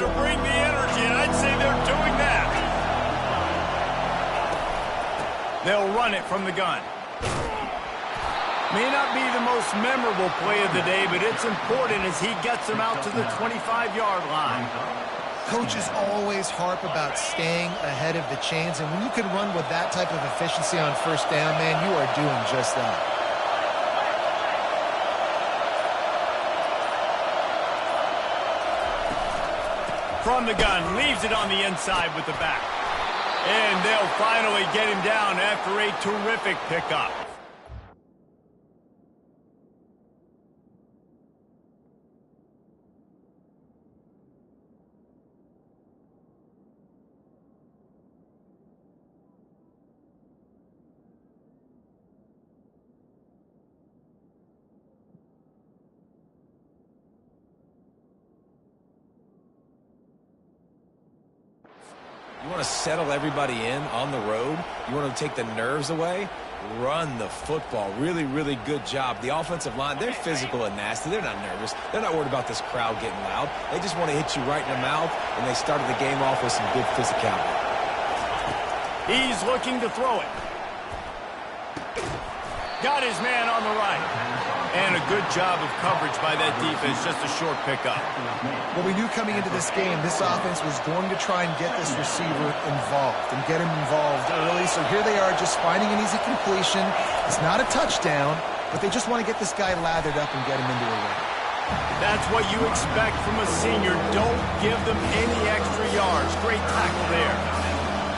to bring the energy, and I'd say they're doing that. They'll run it from the gun. May not be the most memorable play of the day, but it's important as he gets them out to the 25-yard line. Coaches always harp about staying ahead of the chains, and when you can run with that type of efficiency on first down, man, you are doing just that. From the gun, leaves it on the inside with the back. And they'll finally get him down after a terrific pickup. You want to settle everybody in on the road? You want to take the nerves away? Run the football. Really, really good job. The offensive line, they're physical and nasty. They're not nervous. They're not worried about this crowd getting loud. They just want to hit you right in the mouth, and they started the game off with some good physicality. He's looking to throw it. Got his man on the right. And a good job of coverage by that defense, just a short pickup. Well, we knew coming into this game, this offense was going to try and get this receiver involved and get him involved early. So here they are just finding an easy completion. It's not a touchdown, but they just want to get this guy lathered up and get him into a run. That's what you expect from a senior. Don't give them any extra yards. Great tackle there.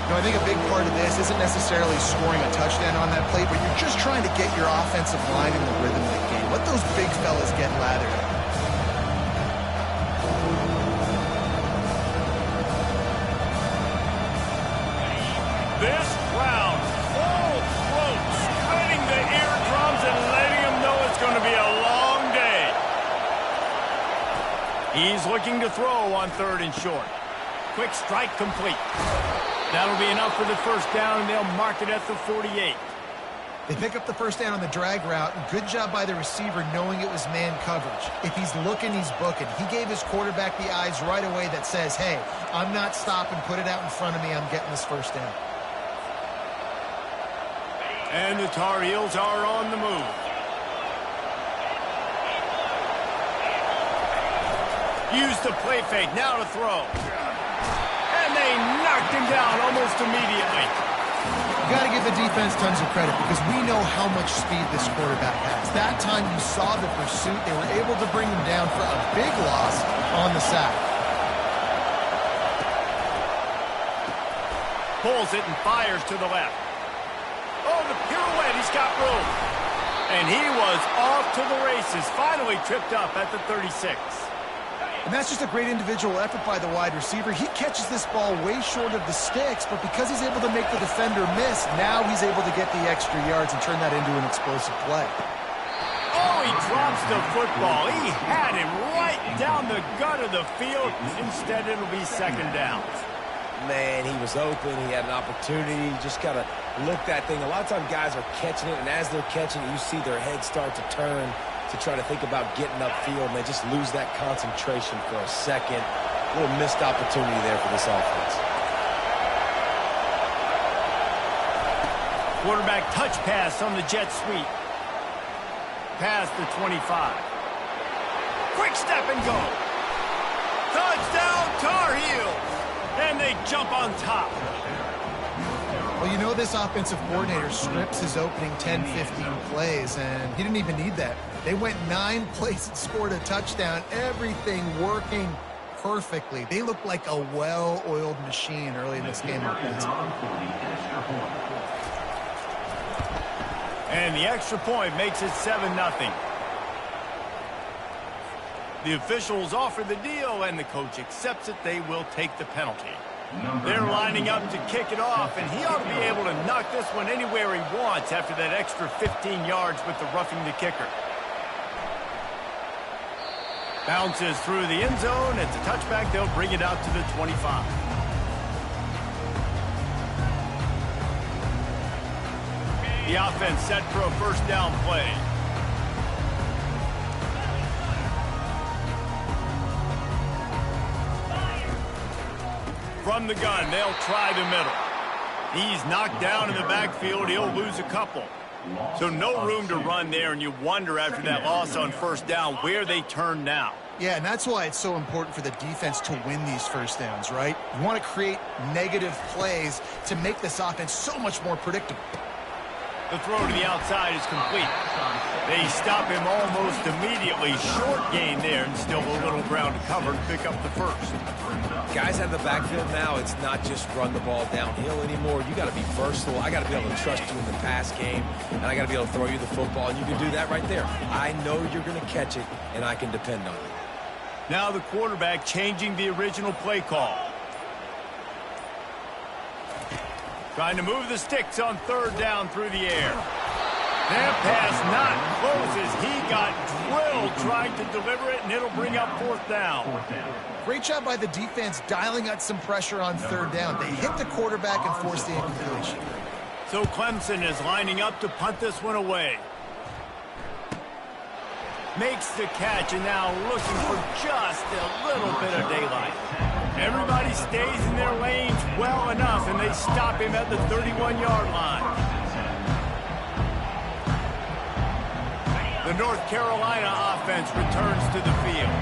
No, I think a big part of this isn't necessarily scoring a touchdown on that play, but you're just trying to get your offensive line in the rhythm of the game. Let those big fellas get lathered up. This crowd, full throats, cutting the eardrums and letting them know it's going to be a long day. He's looking to throw on 3rd and short. Quick strike complete. That'll be enough for the first down, and they'll mark it at the 48. They pick up the first down on the drag route. Good job by the receiver knowing it was man coverage. If he's looking, he's booking. He gave his quarterback the eyes right away that says, hey, I'm not stopping. Put it out in front of me. I'm getting this first down. And the Tar Heels are on the move. Use the play fake. Now to throw. And they knocked him down almost immediately. You got to give the defense tons of credit because we know how much speed this quarterback has. That time you saw the pursuit. They were able to bring him down for a big loss on the sack. Pulls it and fires to the left. Oh, the pirouette. He's got room. And he was off to the races. Finally tripped up at the 36. And that's just a great individual effort by the wide receiver. He catches this ball way short of the sticks, but because he's able to make the defender miss, now he's able to get the extra yards and turn that into an explosive play. Oh, he drops the football. He had him right down the gut of the field. Instead, it'll be 2nd down. Man, he was open. He had an opportunity. You just got to look that thing. A lot of times guys are catching it, and as they're catching it, you see their heads start to turn to try to think about getting upfield, and they just lose that concentration for a second. A little missed opportunity there for this offense. Quarterback touch pass on the jet sweep. Past the 25. Quick step and go. Touchdown, Tar Heels. And they jump on top. Well, you know this offensive coordinator scripts his opening 10, 15 plays, and he didn't even need that. They went 9 plays and scored a touchdown. Everything working perfectly. They looked like a well-oiled machine early in this game. And the extra point makes it 7-0. The officials offer the deal, and the coach accepts it. They will take the penalty. They're lining up to kick it off, and he ought to be able to knock this one anywhere he wants after that extra 15 yards with the roughing the kicker. Bounces through the end zone. It's a touchback. They'll bring it out to the 25. The offense set for a first down play. From the gun, they'll try the middle. He's knocked down in the backfield. He'll lose a couple. So no room to run there, and you wonder after that loss on first down where they turn now. Yeah, and that's why it's so important for the defense to win these first downs, right? You want to create negative plays to make this offense so much more predictable. The throw to the outside is complete. They stop him almost immediately. Short gain there, and still a little ground to cover to pick up the first. Guys out of the backfield now, it's not just run the ball downhill anymore. You got to be versatile. I got to be able to trust you in the pass game, and I got to be able to throw you the football, and you can do that right there. I know you're going to catch it, and I can depend on it. Now the quarterback changing the original play call. Trying to move the sticks on third down through the air. That pass not close as he got drilled trying to deliver it, and it'll bring up fourth down. Great job by the defense dialing out some pressure on third down. They hit the quarterback and forced the incompletion. So Clemson is lining up to punt this one away. Makes the catch, and now looking for just a little bit of daylight. Everybody stays in their lanes well enough, and they stop him at the 31-yard line. The North Carolina offense returns to the field.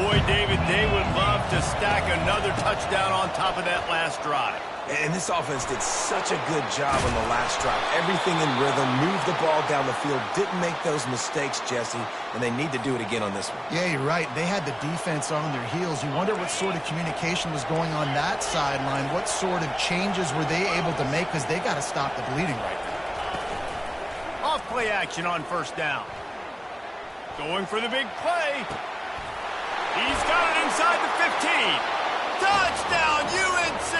Boy, David, they would love to stack another touchdown on top of that last drive. And this offense did such a good job on the last drive. Everything in rhythm, moved the ball down the field, didn't make those mistakes, Jesse, and they need to do it again on this one. Yeah, you're right. They had the defense on their heels. You wonder what sort of communication was going on that sideline. What sort of changes were they able to make, because they got to stop the bleeding right now. Off play action on first down. Going for the big play. He's got it inside the 15. Touchdown, UNC!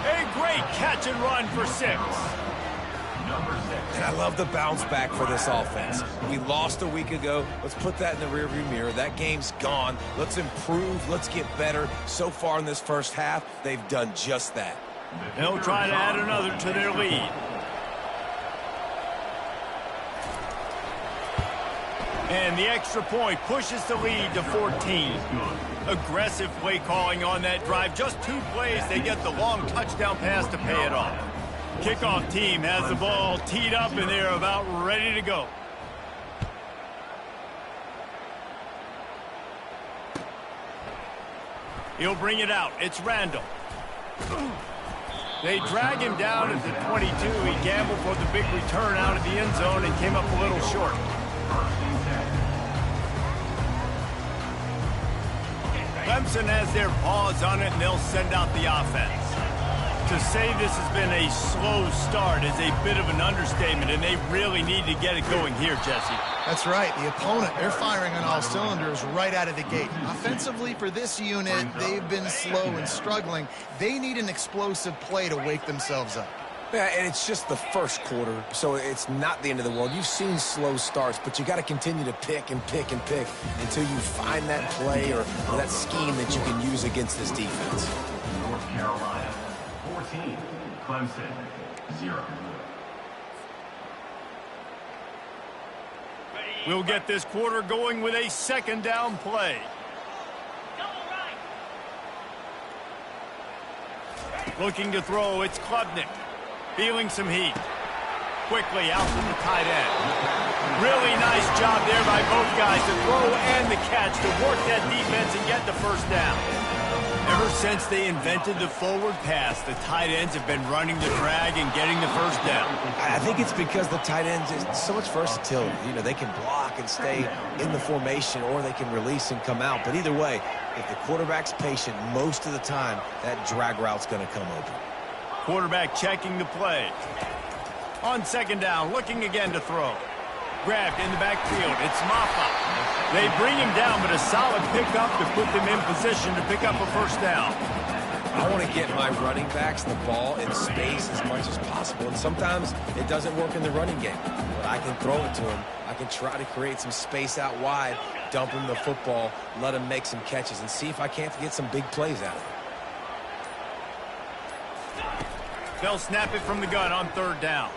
A great catch and run for 6. And I love the bounce back for this offense. We lost a week ago. Let's put that in the rearview mirror. That game's gone. Let's improve. Let's get better. So far in this first half, they've done just that. They'll try to add another to their lead. And the extra point pushes the lead to 14. Aggressive play calling on that drive. Just 2 plays, they get the long touchdown pass to pay it off. Kickoff team has the ball teed up, and they're about ready to go. He'll bring it out. It's Randall. They drag him down at the 22. He gambled for the big return out of the end zone and came up a little short. Clemson has their paws on it, and they'll send out the offense. To say this has been a slow start is a bit of an understatement, and they really need to get it going here, Jesse. That's right. The opponent, they're firing on all cylinders right out of the gate. Offensively, for this unit, they've been slow and struggling. They need an explosive play to wake themselves up. Yeah, and it's just the first quarter, so it's not the end of the world. You've seen slow starts, but you got to continue to pick and pick and pick until you find that play or that scheme that you can use against this defense. North Carolina, 14. Clemson, 0. We'll get this quarter going with a second down play. Looking to throw, it's Klubnik. Feeling some heat. Quickly out to the tight end. Really nice job there by both guys to throw and the catch to work that defense and get the first down. Ever since they invented the forward pass, the tight ends have been running the drag and getting the first down. I think it's because the tight ends is so much versatility. You know, they can block and stay in the formation, or they can release and come out. But either way, if the quarterback's patient most of the time, that drag route's going to come open. Quarterback checking the play. On second down, looking again to throw. Grabbed in the backfield. It's Maffa. They bring him down, but a solid pickup to put them in position to pick up a first down. I want to get my running backs the ball in space as much as possible, and sometimes it doesn't work in the running game. But I can throw it to him. I can try to create some space out wide, dump him the football, let him make some catches, and see if I can't get some big plays out of it. They'll snap it from the gun on third down.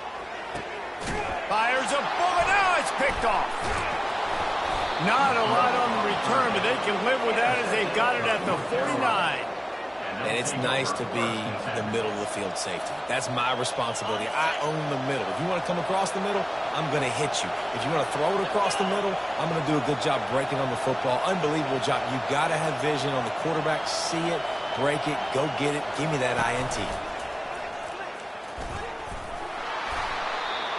Fires a bullet. Now it's picked off. Not a lot on the return, but they can live with that as they've got it at the 49. And it's nice to be the middle of the field safety. That's my responsibility. I own the middle. If you want to come across the middle, I'm going to hit you. If you want to throw it across the middle, I'm going to do a good job breaking on the football. Unbelievable job. You've got to have vision on the quarterback. See it, break it, go get it. Give me that INT.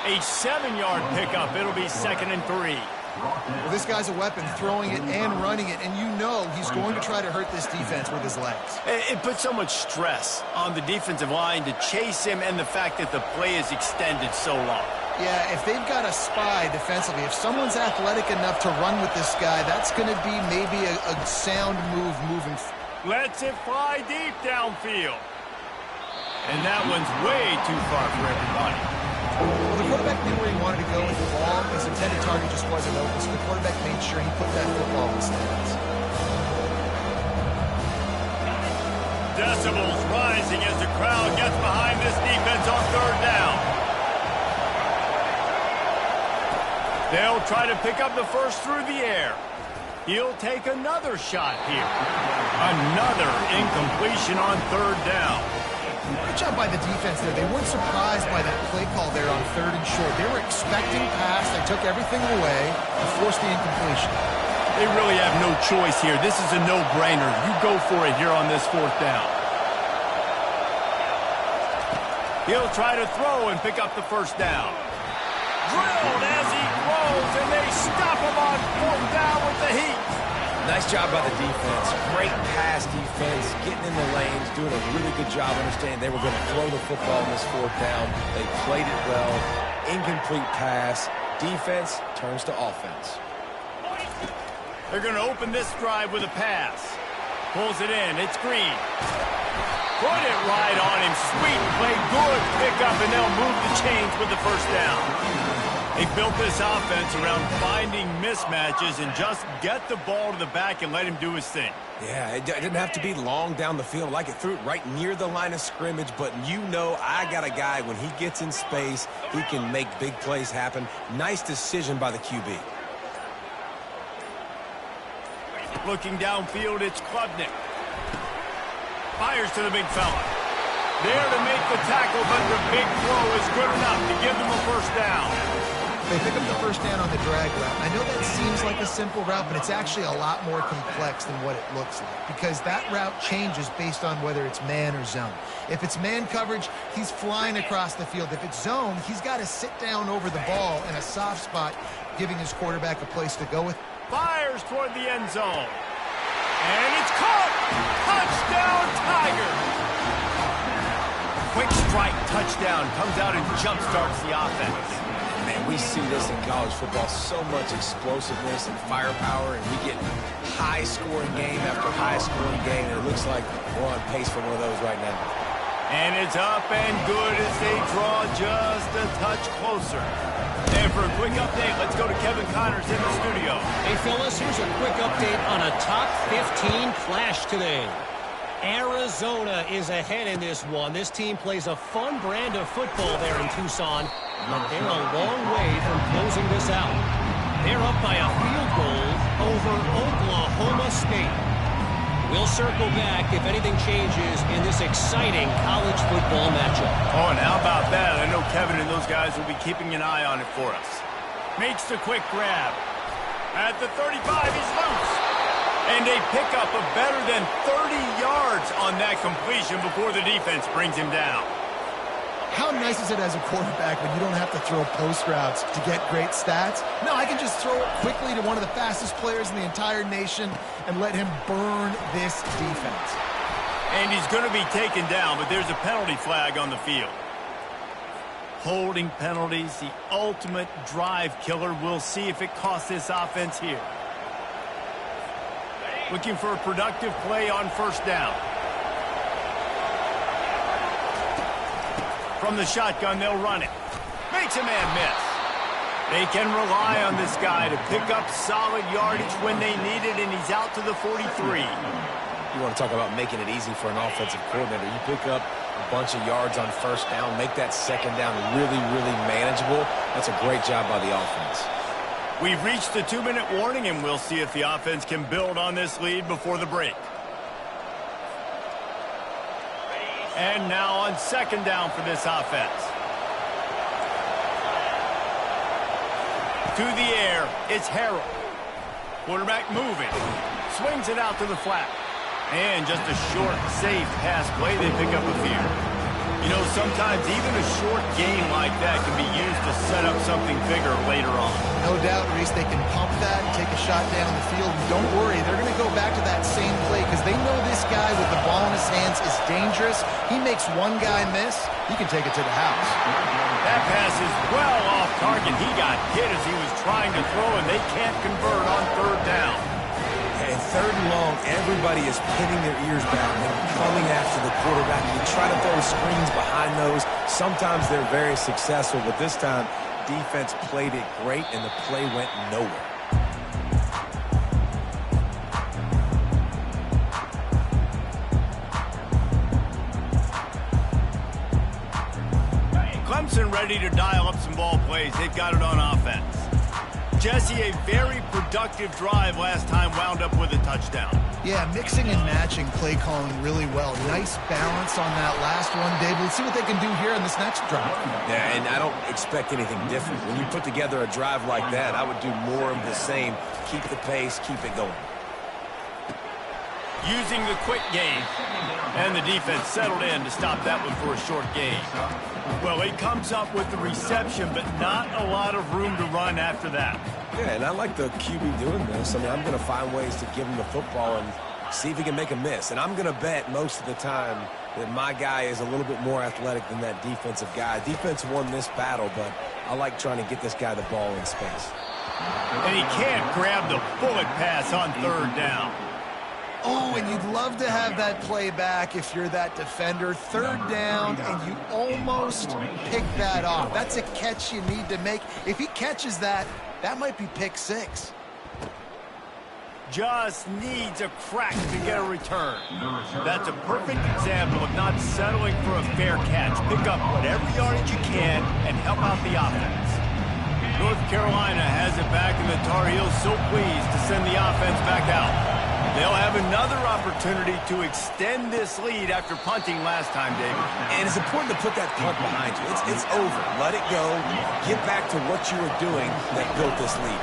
A 7-yard pickup. It'll be 2nd and 3. Well, this guy's a weapon, throwing it and running it, and you know he's going to try to hurt this defense with his legs. It puts so much stress on the defensive line to chase him and the fact that the play is extended so long. Yeah, if they've got a spy defensively, if someone's athletic enough to run with this guy, that's going to be maybe a sound move moving. Lets it fly deep downfield. And that one's way too far for everybody. Well, the quarterback knew where he wanted to go with the ball. His intended target just wasn't open, so the quarterback made sure he put that football in his hands. Decibels rising as the crowd gets behind this defense on 3rd down. They'll try to pick up the first through the air. He'll take another shot here. Another incompletion on 3rd down. Good job by the defense there. They weren't surprised by that play call there on 3rd and short. They were expecting pass. They took everything away and forced the incompletion. They really have no choice here. This is a no-brainer. You go for it here on this 4th down. He'll try to throw and pick up the first down. Drilled as he throws, and they stop him on 4th down with the heat. Nice job by the defense. Great pass defense, getting in the lanes, doing a really good job understanding they were going to throw the football in this 4th down. They played it well. Incomplete pass. Defense turns to offense. They're going to open this drive with a pass. Pulls it in. It's Green. Put it right on him. Sweet play. Good pickup, and they'll move the chains with the first down. They built this offense around finding mismatches and just get the ball to the back and let him do his thing. Yeah, it didn't have to be long down the field. Like it threw it right near the line of scrimmage, but you know I got a guy, when he gets in space, he can make big plays happen. Nice decision by the QB. Looking downfield, it's Klubnik. Fires to the big fella. There to make the tackle, but the big throw is good enough to give them a first down. They pick up the first down on the drag route. I know that seems like a simple route, but it's actually a lot more complex than what it looks like, because that route changes based on whether it's man or zone. If it's man coverage, he's flying across the field. If it's zone, he's got to sit down over the ball in a soft spot, giving his quarterback a place to go with. Fires toward the end zone. And it's caught! Touchdown, Tigers! Quick strike touchdown comes out and jump-starts the offense. Man, we see this in college football, so much explosiveness and firepower, and we get high-scoring game after high-scoring game, and it looks like we're on pace for one of those right now. And it's up and good as they draw just a touch closer. And for a quick update, let's go to Kevin Connors in the studio. Hey, fellas, here's a quick update on a top 15 clash today. Arizona is ahead in this one. This team plays a fun brand of football there in Tucson, but they're a long way from closing this out. They're up by a field goal over Oklahoma State. We'll circle back if anything changes in this exciting college football matchup. Oh, and how about that? I know Kevin and those guys will be keeping an eye on it for us. Makes the quick grab. At the 35, he's loose. And a pickup of better than 30 yards on that completion before the defense brings him down. How nice is it as a quarterback when you don't have to throw post routes to get great stats? No, I can just throw it quickly to one of the fastest players in the entire nation and let him burn this defense. And he's going to be taken down, but there's a penalty flag on the field. Holding penalties, the ultimate drive killer. We'll see if it costs this offense here. Looking for a productive play on first down. From the shotgun, they'll run it. Makes a man miss. They can rely on this guy to pick up solid yardage when they need it, and he's out to the 43. You want to talk about making it easy for an offensive coordinator. You pick up a bunch of yards on first down, make that second down really, really manageable. That's a great job by the offense. We've reached the 2-minute warning, and we'll see if the offense can build on this lead before the break. And now on second down for this offense. To the air, it's Harrell. Quarterback moving. Swings it out to the flat. And just a short, safe pass play. They pick up a few. You know, sometimes even a short game like that can be used to set up something bigger later on. No doubt, Reese, they can pump that and take a shot down the field. And don't worry, they're going to go back to that same play because they know this guy with the ball in his hands is dangerous. He makes one guy miss, he can take it to the house. That pass is well off target. He got hit as he was trying to throw, and they can't convert on third down. And third and long, everybody is pinning their ears back and coming after the quarterback. You try to throw screens behind those. Sometimes they're very successful, but this time, defense played it great, and the play went nowhere. Clemson ready to dial up some ball plays. They've got it on offense. Jesse, a very productive drive last time, wound up with a touchdown. Yeah, mixing and matching play calling really well. Nice balance on that last one, Dave. Let's see what they can do here in this next drive. Yeah, and I don't expect anything different. When you put together a drive like that, I would do more of the same. Keep the pace, keep it going. Using the quick game. And the defense settled in to stop that one for a short gain. Well, he comes up with the reception, but not a lot of room to run after that. Yeah, and I like the QB doing this. I mean, I'm going to find ways to give him the football and see if he can make a miss. And I'm going to bet most of the time that my guy is a little bit more athletic than that defensive guy. Defense won this battle, but I like trying to get this guy the ball in space. And he can't grab the bullet pass on third down. Oh, and you'd love to have that play back if you're that defender. Third down, and you almost pick that off. That's a catch you need to make. If he catches that, that might be pick six. Just needs a crack to get a return. That's a perfect example of not settling for a fair catch. Pick up whatever yardage you can and help out the offense. North Carolina has it back, and the Tar Heels so pleased to send the offense back out. They'll have another opportunity to extend this lead after punting last time, David. And it's important to put that punt behind you. It's over. Let it go. Get back to what you were doing that built this lead.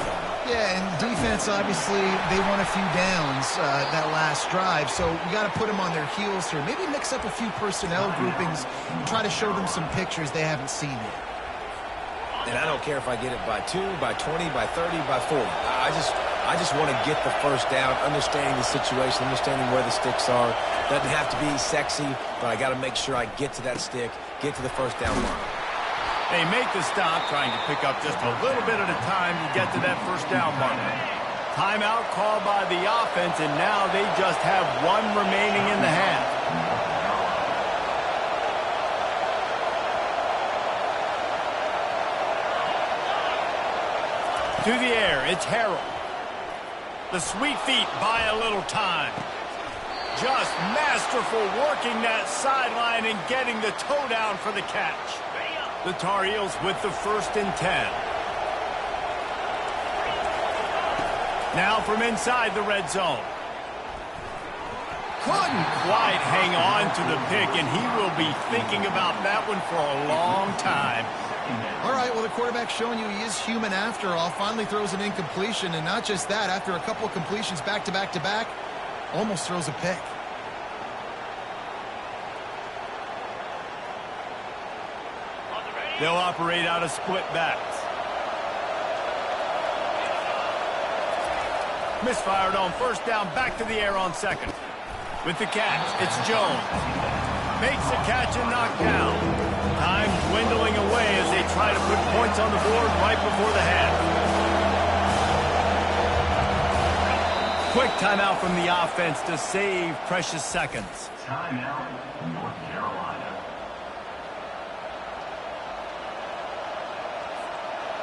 Yeah, and defense, obviously, they won a few downs that last drive, so we got to put them on their heels here. Maybe mix up a few personnel groupings and try to show them some pictures they haven't seen yet. And I don't care if I get it by 2, by 20, by 30, by 40. I just want to get the first down, understanding the situation, understanding where the sticks are. Doesn't have to be sexy, but I got to make sure I get to that stick, get to the first down line. They make the stop, trying to pick up just a little bit at a time to get to that first down mark. Timeout called by the offense, and now they just have one remaining in the half. To the air, it's Harrell. The sweet feet buy a little time. Just masterful working that sideline and getting the toe down for the catch. The Tar Heels with the 1st and 10. Now from inside the red zone. Couldn't quite hang on to the pick, and he will be thinking about that one for a long time. All right, well, the quarterback's showing you he is human after all. Finally throws an incompletion, and not just that, after a couple of completions back-to-back-to-back, almost throws a pick. They'll operate out of split backs. Misfired on first down, back to the air on second. With the catch, it's Jones. Makes the catch and knocked down. Time dwindling away as they try to put points on the board right before the half. Quick timeout from the offense to save precious seconds. Timeout, North Carolina.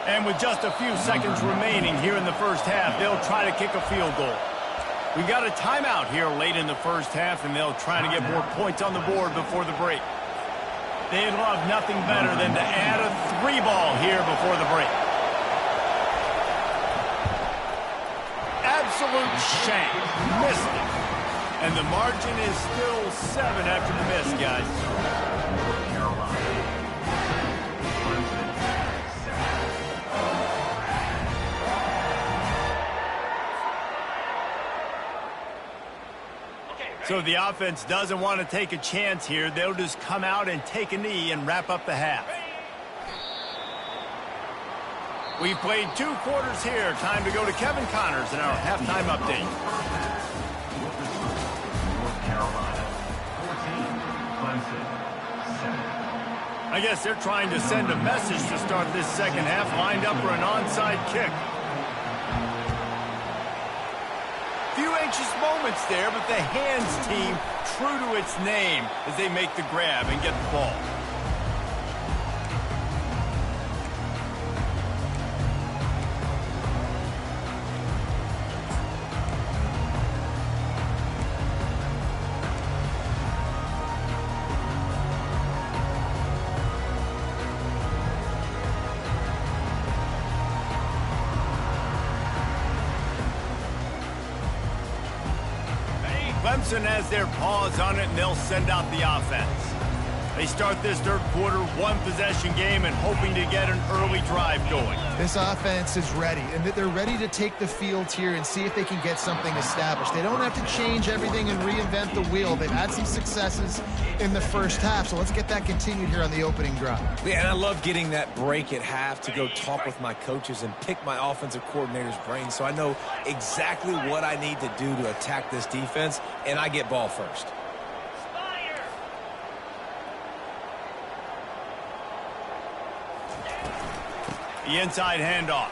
And with just a few seconds remaining here in the first half, they'll try to kick a field goal. We got a timeout here late in the first half, and they'll try to get more points on the board before the break. They'd love nothing better than to add a 3-ball here before the break. Absolute shank. Missed it. And the margin is still 7 after the miss, guys. North Carolina. So the offense doesn't want to take a chance here. They'll just come out and take a knee and wrap up the half. We've played 2 quarters here. Time to go to Kevin Connors in our halftime update. North Carolina, 14, Clemson, 7. I guess they're trying to send a message to start this second half, lined up for an onside kick. Few anxious moments there, but the hands team true to its name as they make the grab and get the ball. Clemson has their paws on it, and they'll send out the offense. They start this third quarter, 1-possession game, and hoping to get an early drive going. This offense is ready, and they're ready to take the field here and see if they can get something established. They don't have to change everything and reinvent the wheel. They've had some successes in the first half, so let's get that continued here on the opening drive. Yeah, and I love getting that break at half to go talk with my coaches and pick my offensive coordinator's brain so I know exactly what I need to do to attack this defense, and I get ball first. The inside handoff.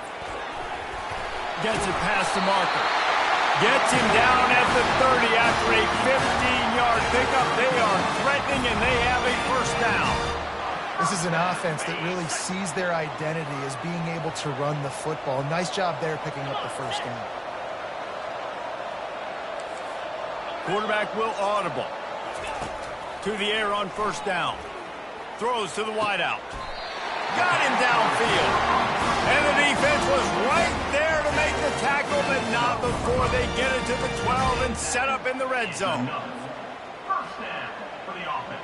Gets it past the marker. Gets him down at the 30 after a 15-yard pickup. They are threatening, and they have a first down. This is an offense that really sees their identity as being able to run the football. Nice job there picking up the first down. Quarterback will audible. To the air on first down. Throws to the wideout. Got him downfield. And the defense was right there to make the tackle, but not before they get it to the 12 and set up in the red zone. First down for the offense.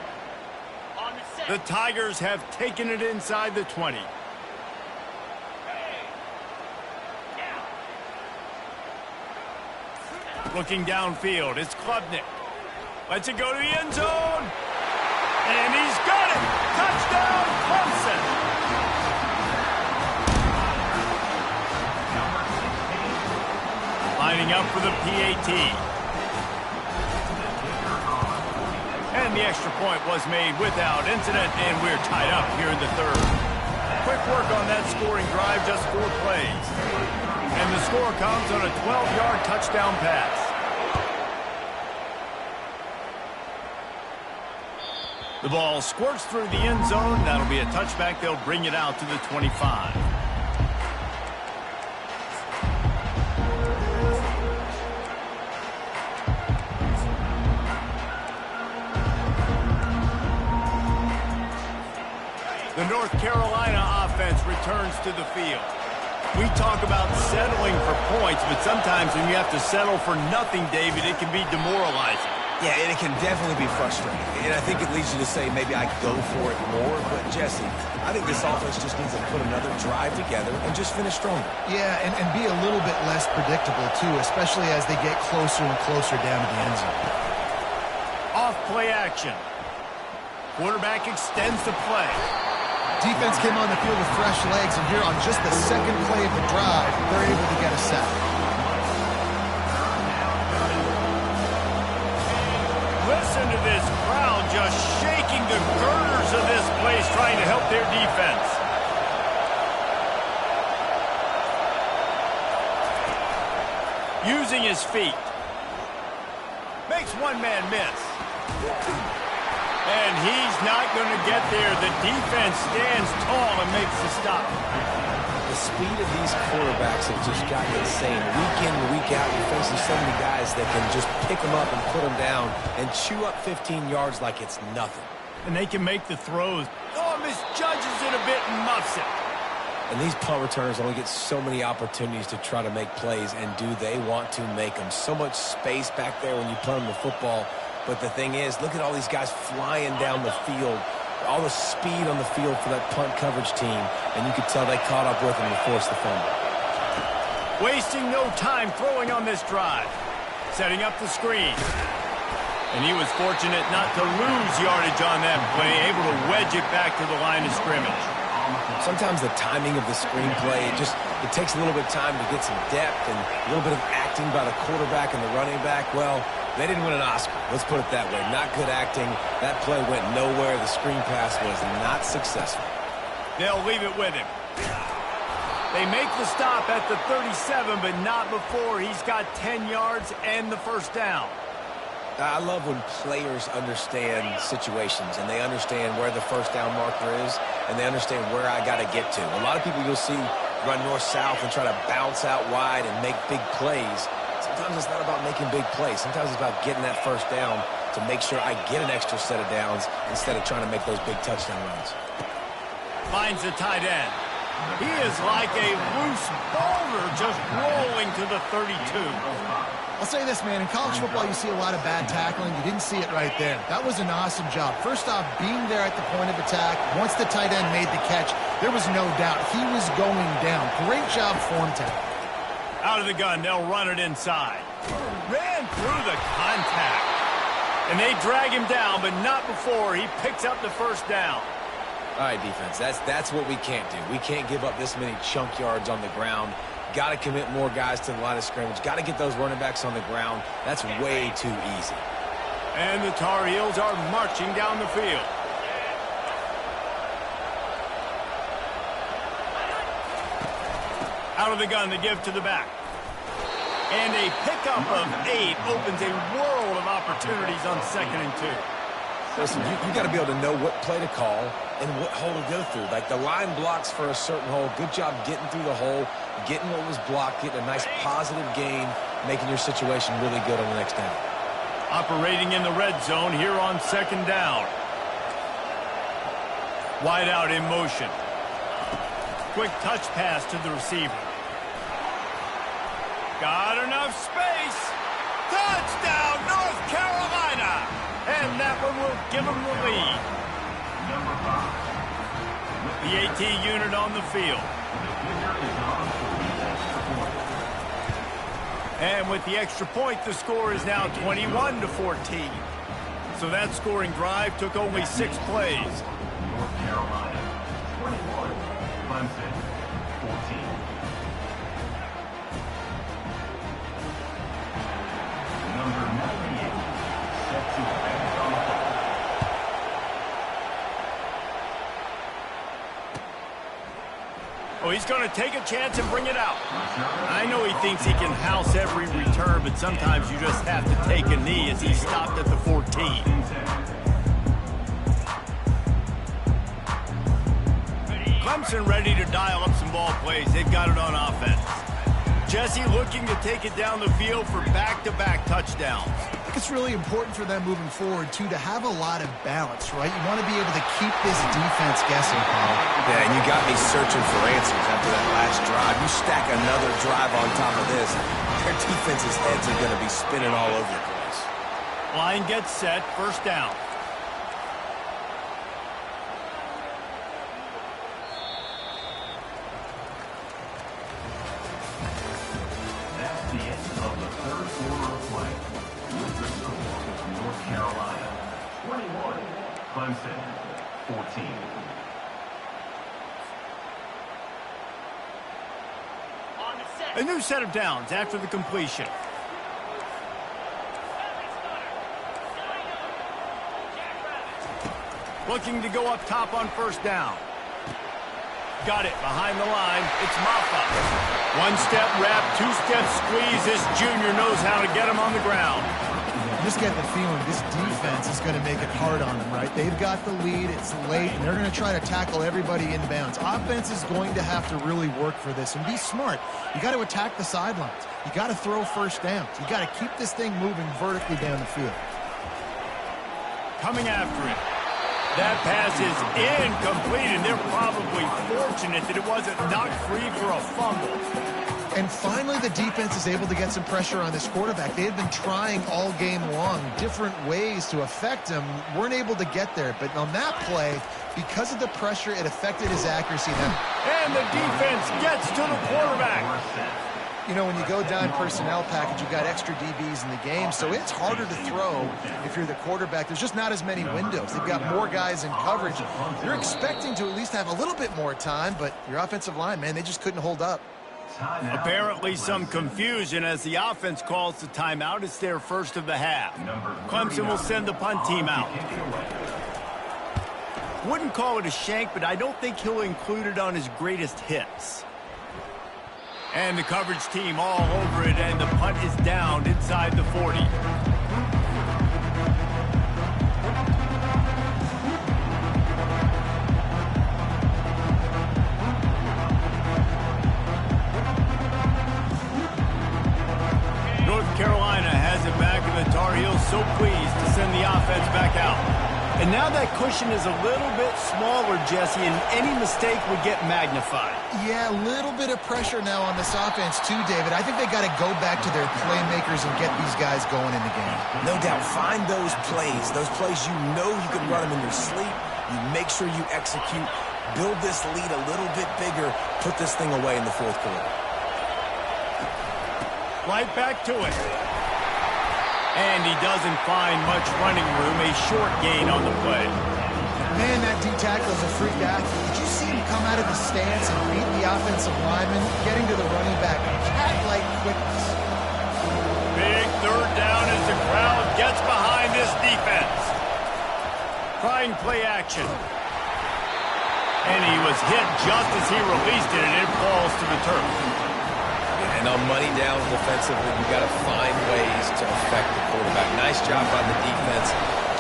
The Tigers have taken it inside the 20. Looking downfield, it's Klubnik. Lets it go to the end zone. And he's got it. Touchdown, Clemson. Lining up for the PAT. And the extra point was made without incident, and we're tied up here in the third. Quick work on that scoring drive, just 4 plays. And the score comes on a 12-yard touchdown pass. The ball squirts through the end zone. That'll be a touchback. They'll bring it out to the 25. The North Carolina offense returns to the field. We talk about settling for points, but sometimes when you have to settle for nothing, David, it can be demoralizing. Yeah, and it can definitely be frustrating. And I think it leads you to say maybe I go for it more. But, Jesse, I think this offense just needs to put another drive together and just finish stronger. Yeah, and be a little bit less predictable, too, especially as they get closer and closer down to the end zone. Off play action. Quarterback extends the play. Defense came on the field with fresh legs, and here on just the second play of the drive, they're able to get a sack. Listen to this crowd just shaking the girders of this place, trying to help their defense. Using his feet. Makes one man miss. And he's not going to get there. The defense stands tall and makes the stop. The speed of these quarterbacks have just gotten insane. Week in and week out, you're facing so many guys that can just pick them up and put them down and chew up 15 yards like it's nothing. And they can make the throws. Oh, misjudges it a bit and muffs it. And these punt returners only get so many opportunities to try to make plays, and do they want to make them? So much space back there when you punt them the football. But the thing is, look at all these guys flying down the field, all the speed on the field for that punt coverage team, and you could tell they caught up with them to force the fumble. Wasting no time throwing on this drive. Setting up the screen. And he was fortunate not to lose yardage on that play, able to wedge it back to the line of scrimmage. Sometimes the timing of the screenplay, it takes a little bit of time to get some depth and a little bit of acting by the quarterback and the running back. Well, they didn't win an Oscar. Let's put it that way. Not good acting. That play went nowhere. The screen pass was not successful. They'll leave it with him. They make the stop at the 37, but not before he's got 10 yards and the first down. I love when players understand situations and they understand where the first down marker is and they understand where I got to get to. A lot of people you'll see run north-south and try to bounce out wide and make big plays. Sometimes it's not about making big plays. Sometimes it's about getting that first down to make sure I get an extra set of downs instead of trying to make those big touchdown runs. Finds the tight end. He is like a loose boulder just rolling to the 32. I'll say this, man. In college football, you see a lot of bad tackling. You didn't see it right there. That was an awesome job. First off, being there at the point of attack. Once the tight end made the catch, there was no doubt he was going down. Great job form tackle. Out of the gun, they'll run it inside. Ran through the contact. And they drag him down, but not before he picks up the first down. All right, defense, that's what we can't do. We can't give up this many chunk yards on the ground. Got to commit more guys to the line of scrimmage. Got to get those running backs on the ground. That's way too easy. And the Tar Heels are marching down the field. Out of the gun, they give to the back. And a pickup of 8 opens a world of opportunities on 2nd and 2. Listen, you got to be able to know what play to call and what hole to go through. Like the line blocks for a certain hole. Good job getting through the hole, getting what was blocked, getting a nice positive gain, making your situation really good on the next down. Operating in the red zone here on 2nd down. Wide out in motion. Quick touch pass to the receiver. Got enough space. Touchdown, North Carolina. And that one will give them the lead. The AT unit on the field. And with the extra point, the score is now 21-14. So that scoring drive took only 6 plays. North Carolina, 21. Clemson, 14. Number 98, set to advance on the ball. Oh, he's going to take a chance and bring it out. I know he thinks he can house every return, but sometimes you just have to take a knee as he stopped at the 14. Clemson ready to dial up some ball plays. They've got it on offense. Jesse looking to take it down the field for back-to-back touchdowns. I think it's really important for them moving forward, too, to have a lot of balance, right? You want to be able to keep this defense guessing, Paul. Yeah, and you got me searching for answers after that last drive. You stack another drive on top of this, their defense's heads are going to be spinning all over the place. Line gets set, first down. That's the end of the third quarter of play. With the score, North Carolina, 21. Clemson, 14. A new set of downs after the completion. Looking to go up top on first down. Got it behind the line. It's Maffa. One-step wrap, two-step squeeze. This junior knows how to get him on the ground. You just get the feeling this defense is going to make it hard on them, right? They've got the lead, it's late, and they're going to try to tackle everybody inbounds. Offense is going to have to really work for this and be smart. You got to attack the sidelines. You got to throw first downs. You got to keep this thing moving vertically down the field. Coming after him. That pass is incomplete, and they're probably fortunate that it wasn't knocked free for a fumble. And finally, the defense is able to get some pressure on this quarterback. They had been trying all game long different ways to affect him, weren't able to get there. But on that play, because of the pressure, it affected his accuracy. And the defense gets to the quarterback. You know, when you go down personnel package, you've got extra DBs in the game, so it's harder to throw if you're the quarterback. There's just not as many windows. They've got more guys in coverage. You're expecting to at least have a little bit more time, but your offensive line, man, they just couldn't hold up. Apparently some confusion as the offense calls the timeout. It's their first of the half. Clemson will send the punt team out. Wouldn't call it a shank, but I don't think he'll include it on his greatest hits. And the coverage team all over it, and the punt is down inside the 40. North Carolina has it back, and the Tar Heels so pleased to send the offense back out. And now that cushion is a little bit smaller, Jesse, and any mistake would get magnified. Yeah, a little bit of pressure now on this offense too, David. I think they got to go back to their playmakers and get these guys going in the game. No doubt. Find those plays you know you can run them in your sleep. You make sure you execute. Build this lead a little bit bigger. Put this thing away in the fourth quarter. Right back to it. And he doesn't find much running room. A short gain on the play. Man, that D-tackle is a freak athlete. Did you see him come out of the stance and beat the offensive lineman, getting to the running back? Cat-like quickness. Big third down as the crowd gets behind this defense. Trying play action. And he was hit just as he released it, and it falls to the turf. And on money down defensively, you've got to find ways to affect the quarterback. Nice job by the defense,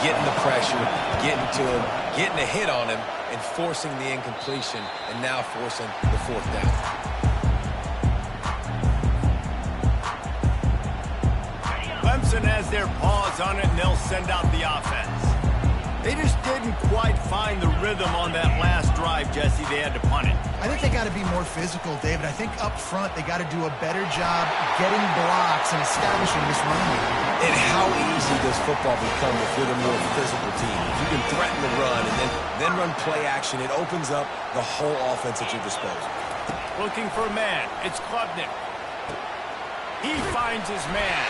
getting the pressure, getting to him, getting a hit on him, and forcing the incompletion, and now forcing the fourth down. Clemson has their paws on it, and they'll send out the offense. They just didn't quite find the rhythm on that last drive, Jesse. They had to punt it. I think they got to be more physical, David. I think up front they got to do a better job getting blocks and establishing this running game. And how easy does football become if you're the more physical team? If you can threaten the run and then run play action, it opens up the whole offense at your disposal. Looking for a man. It's Klubnik. He finds his man.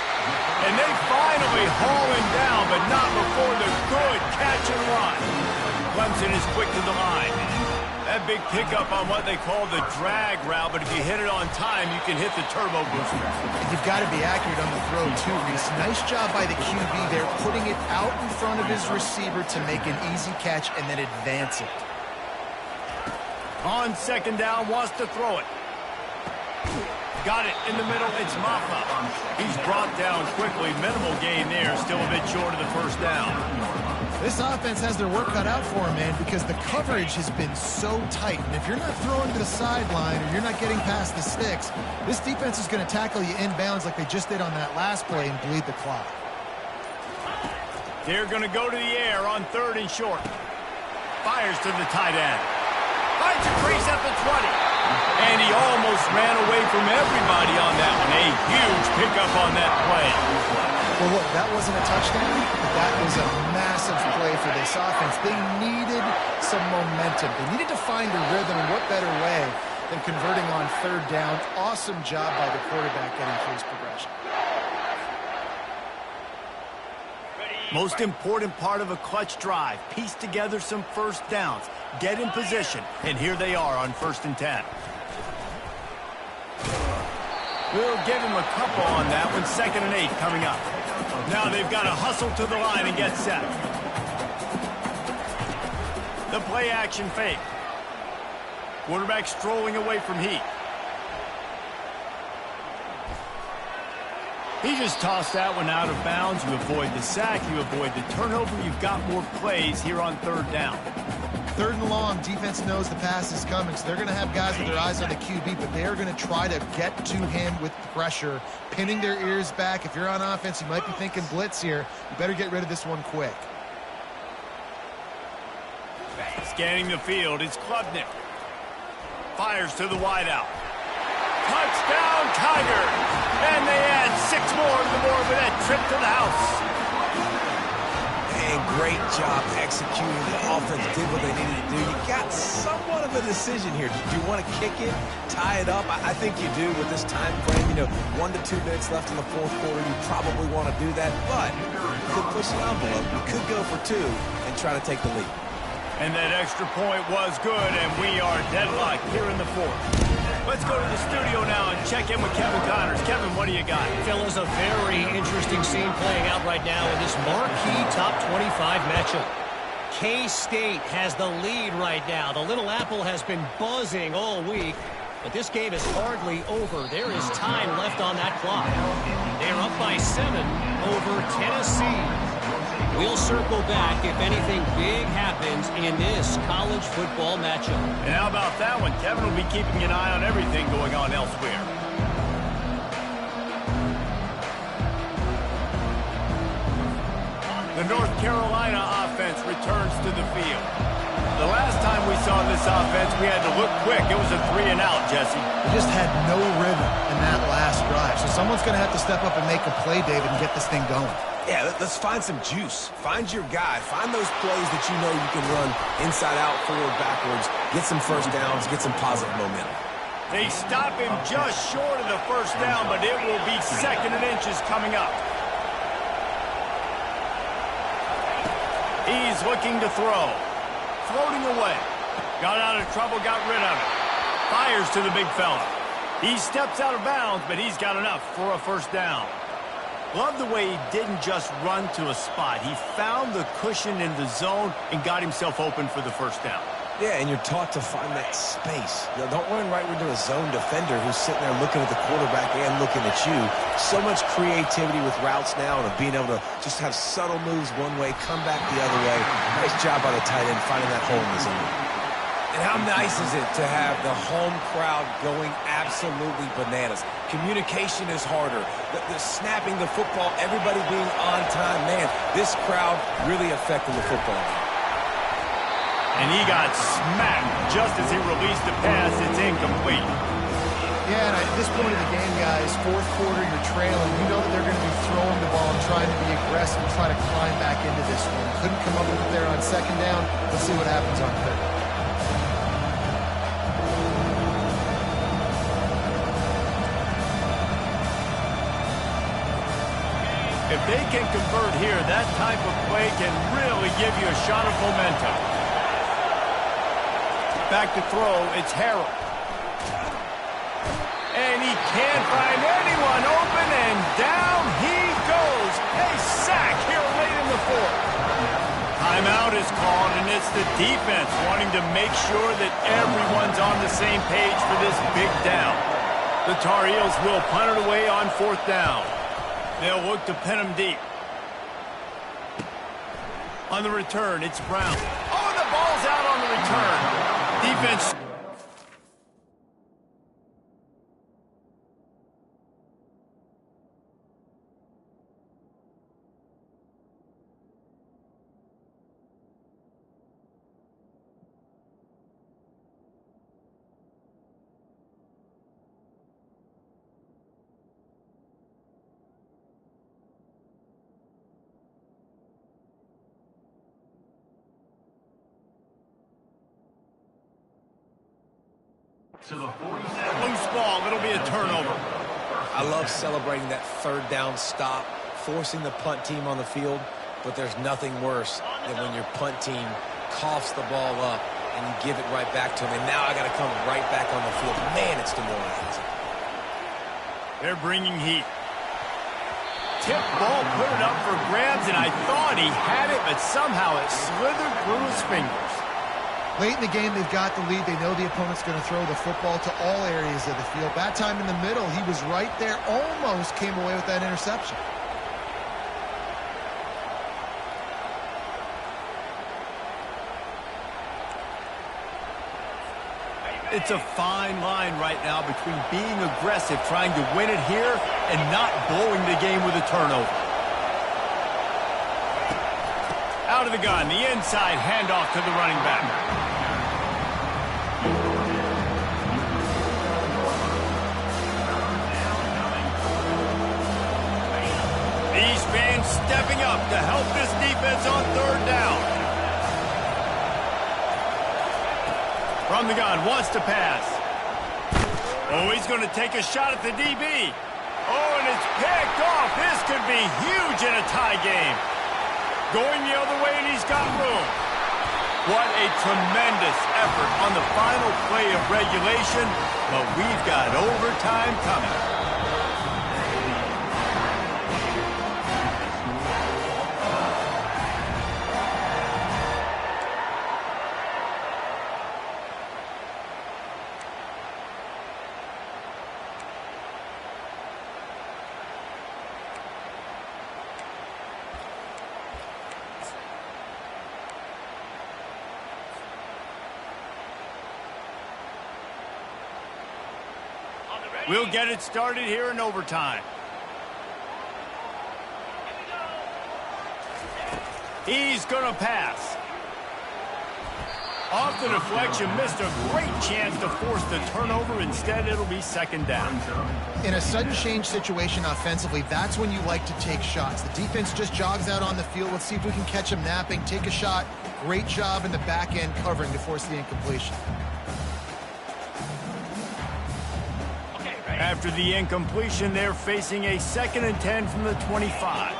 And they finally haul him down, but not before the good catch and run. Clemson is quick to the line. That big pickup on what they call the drag route, but if you hit it on time, you can hit the turbo booster. You've got to be accurate on the throw, too, Reese. Nice job by the QB there, putting it out in front of his receiver to make an easy catch and then advance it. On second down, wants to throw it. Got it in the middle. It's Maffa. He's brought down quickly. Minimal gain there. Still a bit short of the first down. This offense has their work cut out for them, man, because the coverage has been so tight. And if you're not throwing to the sideline or you're not getting past the sticks, this defense is going to tackle you inbounds like they just did on that last play and bleed the clock. They're going to go to the air on third and short. Fires to the tight end. Finds a crease at the 20. And he almost ran away from everybody on that one. A huge pickup on that play. Well, look, that wasn't a touchdown, but that was a massive play for this offense. They needed some momentum. They needed to find a rhythm, and what better way than converting on third down. Awesome job by the quarterback getting through his progression. Most important part of a clutch drive. Piece together some first downs. Get in position. And here they are on 1st and 10. We'll give him a couple on that one. 2nd and 8 coming up. Now they've got to hustle to the line and get set. The play action fake. Quarterback strolling away from Heat. He just tossed that one out of bounds. You avoid the sack. You avoid the turnover. You've got more plays here on third down. Third and long, defense knows the pass is coming, so they're going to have guys with their eyes on the QB, but they are going to try to get to him with pressure, pinning their ears back. If you're on offense, you might be thinking blitz here. You better get rid of this one quick. Scanning the field, it's Klubnik. Fires to the wideout. Touchdown, Tigers! And they add 6 more to the board with that trip to the house. And great job executing. The offense did what they needed to do. You got somewhat of a decision here. Do you want to kick it, tie it up? I think you do with this time frame. 1 to 2 minutes left in the fourth quarter. You probably want to do that, but you could push the envelope. You could go for 2 and try to take the lead. And that extra point was good, and we are deadlocked here in the fourth. Let's go to the studio now and check in with Kevin Connors. Kevin, what do you got? Fellas, a very interesting scene playing out right now in this marquee top 25 matchup. K-State has the lead right now. The Little Apple has been buzzing all week, but this game is hardly over. There is time left on that clock. They are up by 7 over Tennessee. We'll circle back if anything big happens in this college football matchup. And how about that one? Kevin will be keeping an eye on everything going on elsewhere. The North Carolina offense returns to the field. The last time we saw this offense, we had to look quick. It was a 3-and-out, Jesse. They just had no rhythm in that last drive. So someone's going to have to step up and make a play, David, and get this thing going. Yeah, let's find some juice. Find your guy. Find those plays that you know you can run inside out, forward, backwards. Get some first downs. Get some positive momentum. They stop him just short of the first down, but it will be 2nd and inches coming up. He's looking to throw. Floating away. Got out of trouble, got rid of it. Fires to the big fella. He steps out of bounds, but he's got enough for a first down. Love the way he didn't just run to a spot. He found the cushion in the zone and got himself open for the first down. Yeah, and you're taught to find that space. Don't run right into a zone defender who's sitting there looking at the quarterback and looking at you. So much creativity with routes now and of being able to just have subtle moves one way, come back the other way. Nice job by the tight end finding that hole in the zone. And how nice is it to have the home crowd going absolutely bananas? Communication is harder. The snapping the football, everybody being on time. Man, this crowd really affected the football. And he got smacked just as he released the pass. It's incomplete. Yeah, and at this point of the game, guys, fourth quarter, you're trailing. You know that they're going to be throwing the ball and trying to be aggressive and try to climb back into this one. Couldn't come up with it there on 2nd down. Let's see what happens on 3rd. If they can convert here, that type of play can really give you a shot of momentum. Back to throw, it's Harrell. And he can't find anyone open, and down he goes. A sack here late in the fourth. Timeout is called, and it's the defense wanting to make sure that everyone's on the same page for this big down. The Tar Heels will punt it away on 4th down. They'll look to pin him deep. On the return, it's Brown. Oh, the ball's out on the return. Defense. To the 47. Loose ball. It'll be a turnover. I love celebrating that 3rd down stop, forcing the punt team on the field, but there's nothing worse than when your punt team coughs the ball up and you give it right back to them, and now I got to come right back on the field. Man, it's demoralizing. They're bringing heat. Tip ball, put it up for grabs, and I thought he had it, but somehow it slithered through his fingers. Late in the game, they've got the lead. They know the opponent's going to throw the football to all areas of the field. That time in the middle, he was right there, almost came away with that interception. It's a fine line right now between being aggressive, trying to win it here, and not blowing the game with a turnover. Out of the gun, the inside handoff to the running back. stepping up to help this defense on third down. From the gun, wants to pass. Oh, he's going to take a shot at the DB. Oh, and it's picked off. This could be huge in a tie game. Going the other way, and he's got room. What a tremendous effort on the final play of regulation, but we've got overtime coming. We'll get it started here in overtime. He's going to pass. Off the deflection, missed a great chance to force the turnover. Instead, it'll be second down. In a sudden change situation offensively, that's when you like to take shots. The defense just jogs out on the field. Let's see if we can catch him napping. Take a shot. Great job in the back end covering to force the incompletion. After the incompletion, they're facing a 2nd and 10 from the 25.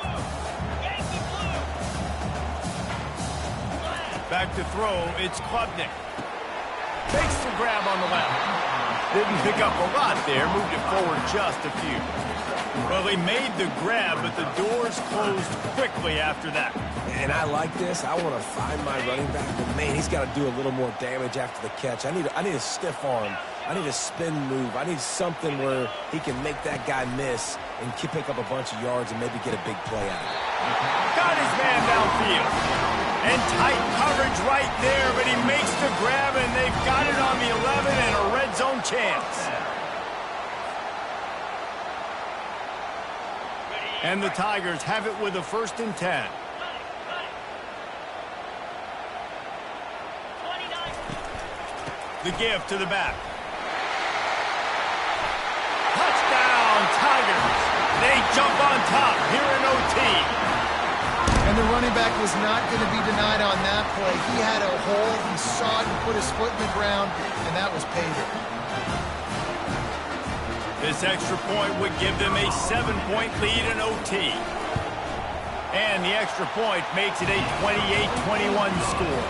Back to throw, it's Klubnik. Takes the grab on the left. Didn't pick up a lot there, moved it forward just a few. Well, he made the grab, but the doors closed quickly after that. And I like this. I want to find my running back, but man, he's got to do a little more damage after the catch. I need a stiff arm. I need a spin move. I need something where he can make that guy miss and pick up a bunch of yards and maybe get a big play out of it. Got his man downfield. And tight coverage right there, but he makes the grab, and they've got it on the 11 and a red zone chance. And the Tigers have it with a 1st and 10. The give to the back. Touchdown, Tigers. They jump on top here in OT. And the running back was not going to be denied on that play. He had a hole, he saw it and put his foot in the ground, and that was paid. This extra point would give them a 7-point lead in OT. And the extra point makes it a 28-21 score.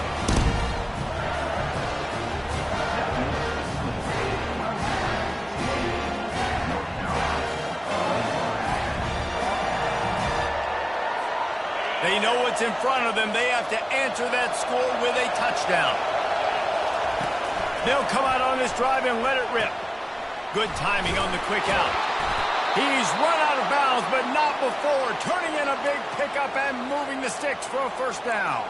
They know what's in front of them. They have to answer that score with a touchdown. They'll come out on this drive and let it rip. Good timing on the quick out. He's run out of bounds, but not before. Turning in a big pickup and moving the sticks for a 1st down.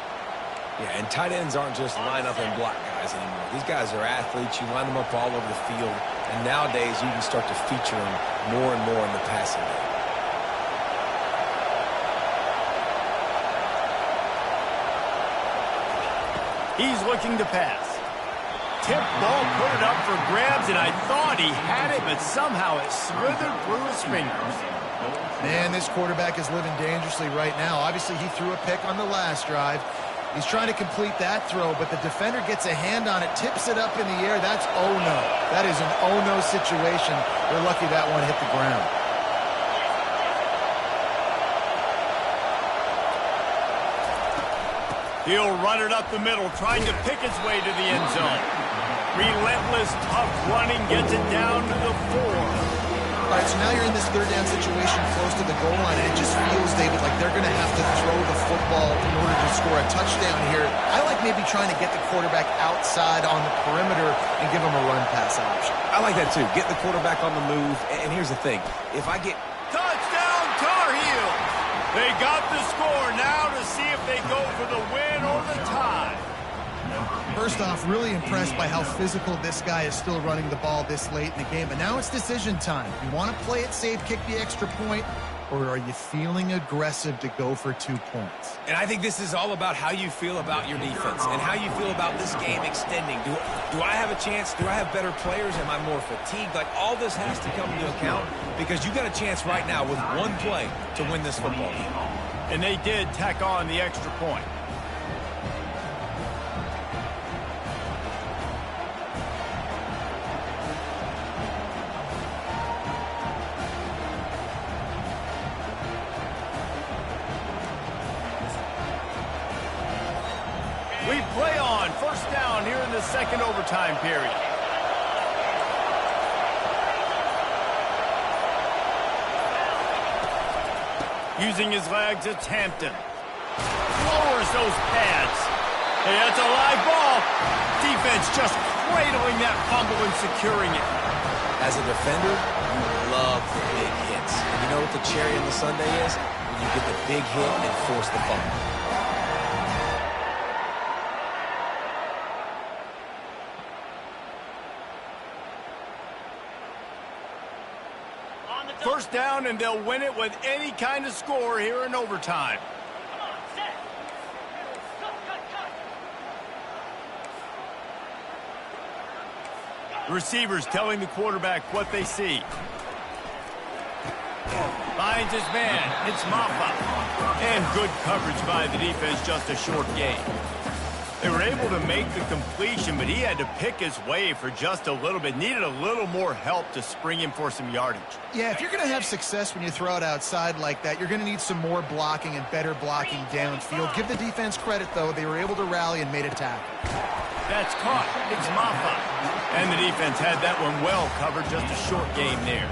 Yeah, and tight ends aren't just line up and block guys anymore. These guys are athletes. You line them up all over the field. And nowadays, you can start to feature them more and more in the passing game. He's looking to pass. Tip ball, put it up for grabs, and I thought he had it, but somehow it slithered through his fingers. Man, this quarterback is living dangerously right now. Obviously, he threw a pick on the last drive. He's trying to complete that throw, but the defender gets a hand on it, tips it up in the air. That's oh-no. That is an oh-no situation. They're lucky that one hit the ground. He'll run it up the middle, trying to pick its way to the end zone. Relentless, tough running gets it down to the 4. All right, so now you're in this 3rd down situation close to the goal line, and it just feels, David, like they're going to have to throw the football in order to score a touchdown here. I like maybe trying to get the quarterback outside on the perimeter and give him a run-pass option. I like that, too. Get the quarterback on the move. And here's the thing. If I get... Touchdown, Tar Heels! They got the score now to see if they go for the win or the tie. First off, really impressed by how physical this guy is still running the ball this late in the game. But now it's decision time. You want to play it safe, kick the extra point, or are you feeling aggressive to go for 2 points? And I think this is all about how you feel about your defense and how you feel about this game extending. Do I have a chance? Do I have better players? Am I more fatigued? Like, all this has to come into account because you got a chance right now with one play to win this football game. And they did tack on the extra point. We play on first down here in the second overtime period. Using his legs, it's Hampton. Lowers those pads. Hey, that's a live ball. Defense just cradling that fumble and securing it. As a defender, you love the big hits. And you know what the cherry on the sundae is? When you get the big hit and force the fumble. First down, and they'll win it with any kind of score here in overtime. Receivers telling the quarterback what they see. Finds his man. It's Maffa. And good coverage by the defense, just a short gain. They were able to make the completion, but he had to pick his way for just a little bit. Needed a little more help to spring him for some yardage. Yeah, if you're going to have success when you throw it outside like that, you're going to need some more blocking and better blocking downfield. Give the defense credit, though. They were able to rally and made a tackle. That's caught. It's Maffa. And the defense had that one well covered. Just a short game there.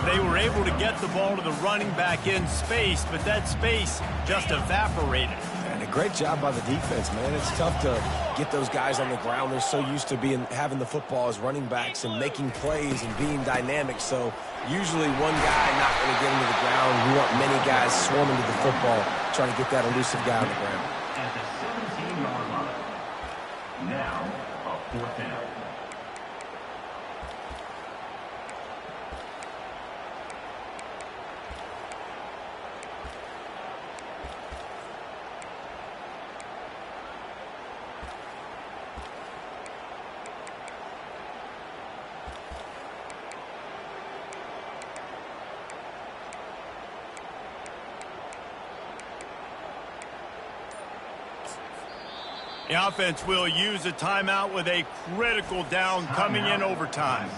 They were able to get the ball to the running back in space, but that space just evaporated. And a great job by the defense, man. It's tough to get those guys on the ground. They're so used to having the football as running backs and making plays and being dynamic. So usually one guy not going to get into the ground. You want many guys swarming to the football, trying to get that elusive guy on the ground. At the 17-yard line. Now, a fourth down. The offense will use a timeout with a critical down coming in overtime.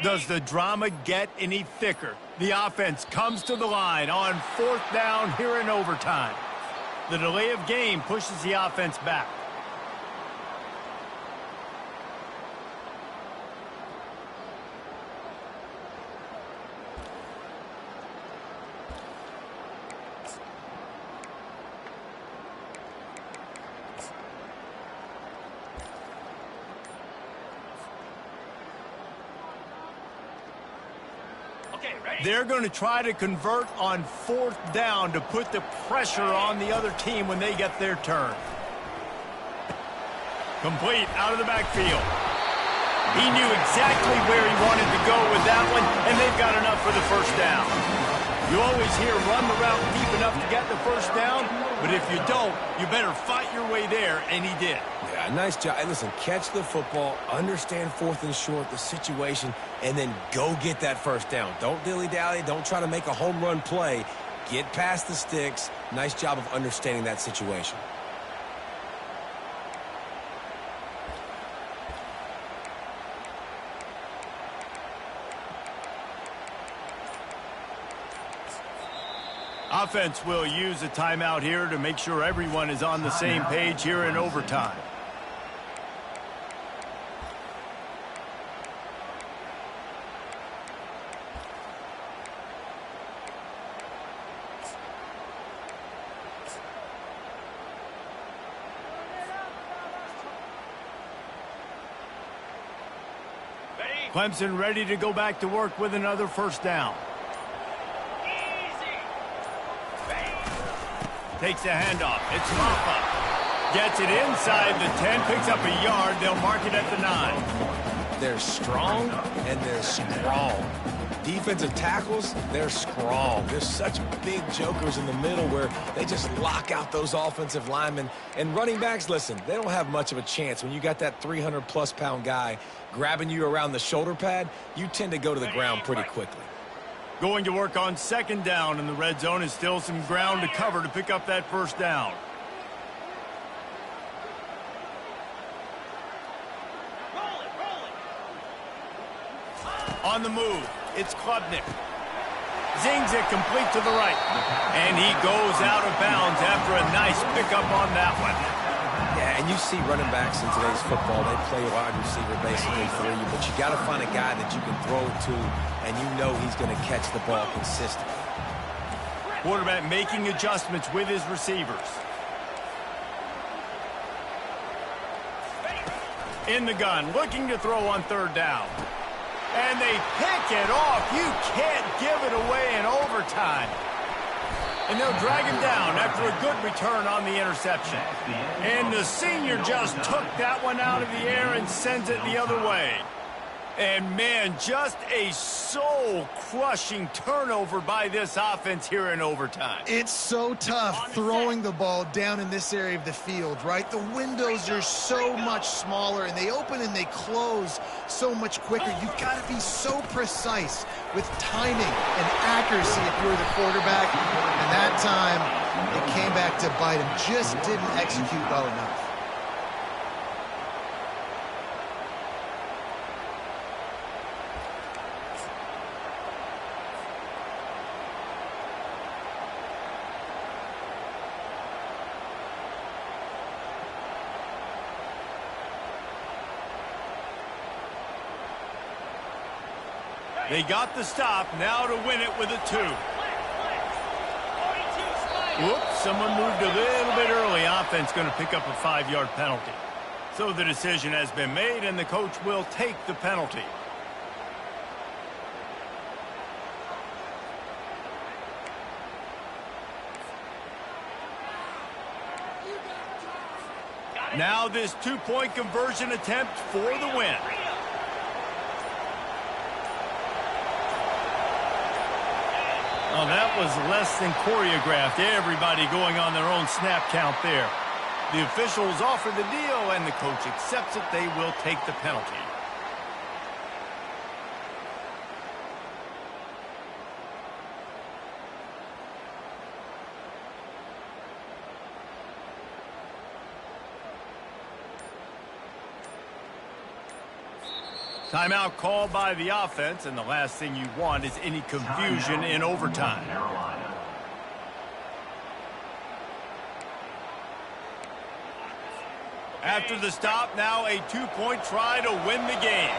Does the drama get any thicker? The offense comes to the line on fourth down here in overtime. The delay of game pushes the offense back. They're going to try to convert on fourth down to put the pressure on the other team when they get their turn. Complete out of the backfield. He knew exactly where he wanted to go with that one, and they've got enough for the first down. You always hear run the route deep enough to get the first down, but if you don't, you better fight your way there, and he did. Yeah, nice job. And listen, catch the football, understand fourth and short, the situation, and then go get that first down. Don't dilly-dally. Don't try to make a home run play. Get past the sticks. Nice job of understanding that situation. Offense will use a timeout here to make sure everyone is on the same page here in overtime. Clemson ready to go back to work with another first down. Takes a handoff. It's Maffa. Gets it inside the 10, picks up a yard. They'll mark it at the 9. They're strong and they're strong. Defensive tackles, they're strong. There's such big jokers in the middle where they just lock out those offensive linemen. And running backs, listen, they don't have much of a chance. When you got that 300-plus pound guy grabbing you around the shoulder pad, you tend to go to the ground pretty quickly. Going to work on second down in the red zone is still some ground to cover to pick up that first down. On the move, it's Klubnik. Zings it complete to the right. And he goes out of bounds after a nice pickup on that one. Yeah, and you see running backs in today's football, they play wide receiver basically for you, but you got to find a guy that you can throw it to, and you know he's going to catch the ball consistently. Quarterback making adjustments with his receivers. In the gun, looking to throw on third down. And they pick it off. You can't give it away in overtime. And they'll drag him down after a good return on the interception. And the senior just took that one out of the air and sends it the other way. And, man, just a soul-crushing turnover by this offense here in overtime. It's so tough throwing the ball down in this area of the field, right? The windows are so much smaller, and they open and they close so much quicker. You've got to be so precise with timing and accuracy if you're the quarterback. And that time, it came back to bite him. Just didn't execute well enough. They got the stop, now to win it with a 2. Whoops, someone moved a little bit early. Offense going to pick up a 5-yard penalty. So the decision has been made, and the coach will take the penalty. Now this 2-point conversion attempt for the win. Oh, that was less than choreographed. Everybody going on their own snap count there. The officials offer the deal, and the coach accepts it. They will take the penalty. Timeout called by the offense, and the last thing you want is any confusion in overtime. After the stop, now a 2-point try to win the game.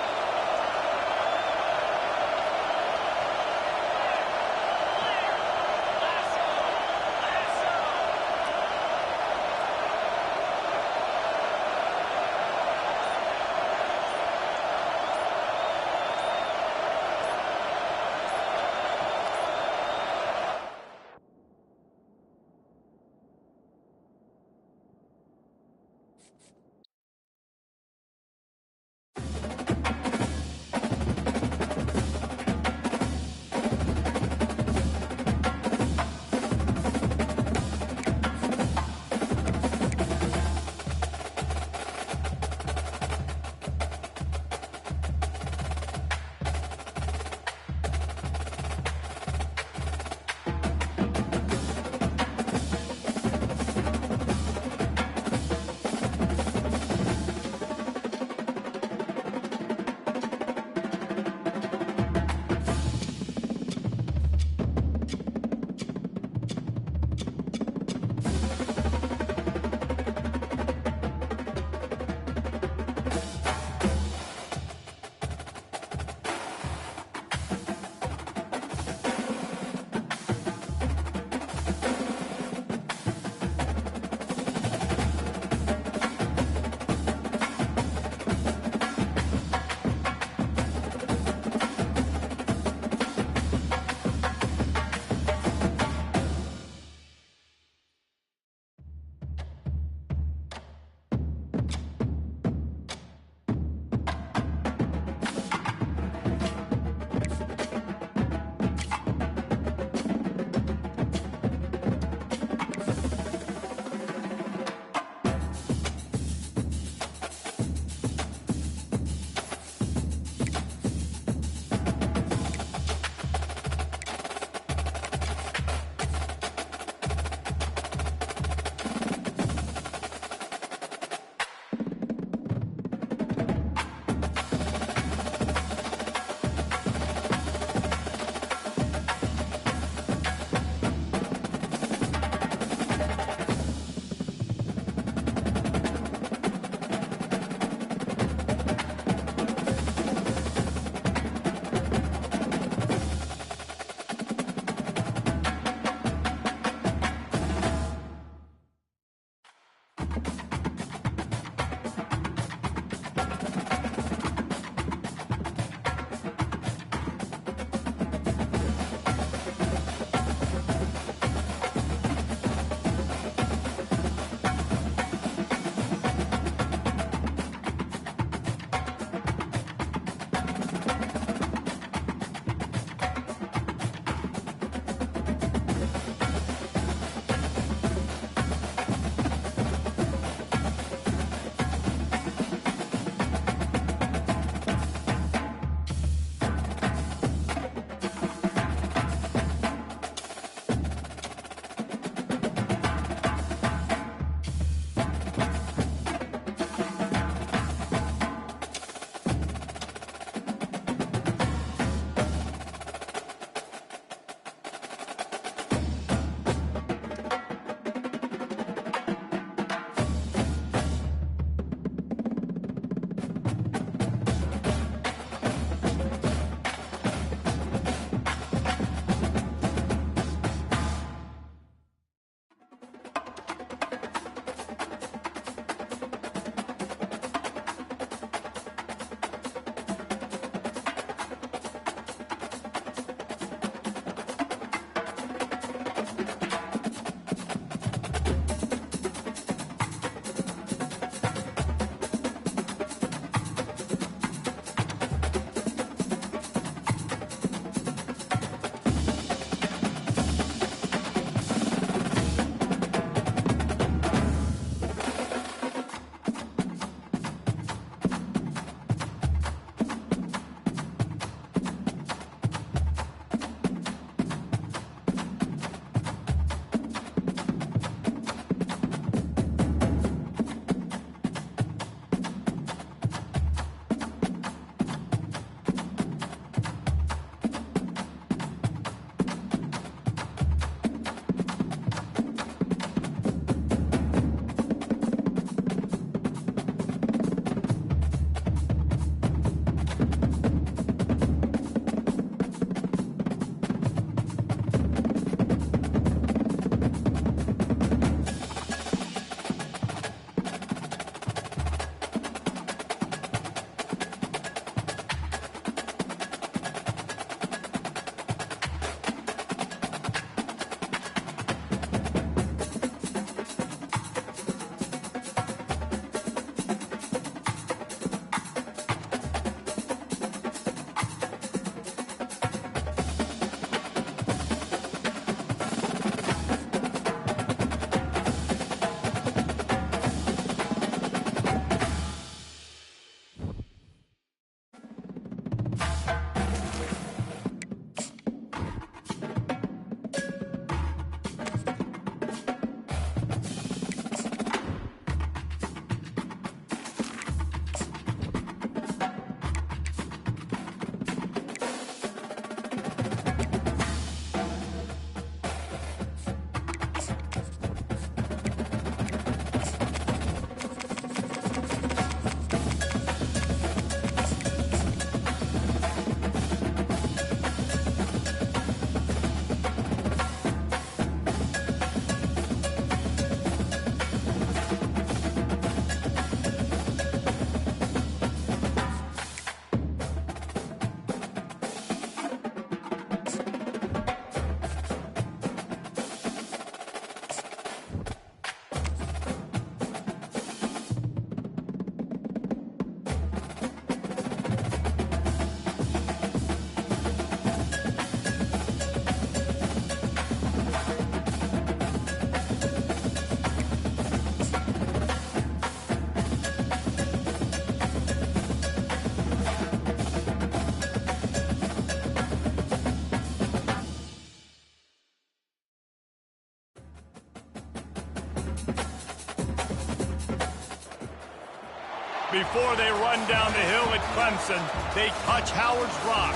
Before they run down the hill at Clemson, they touch Howard's rock.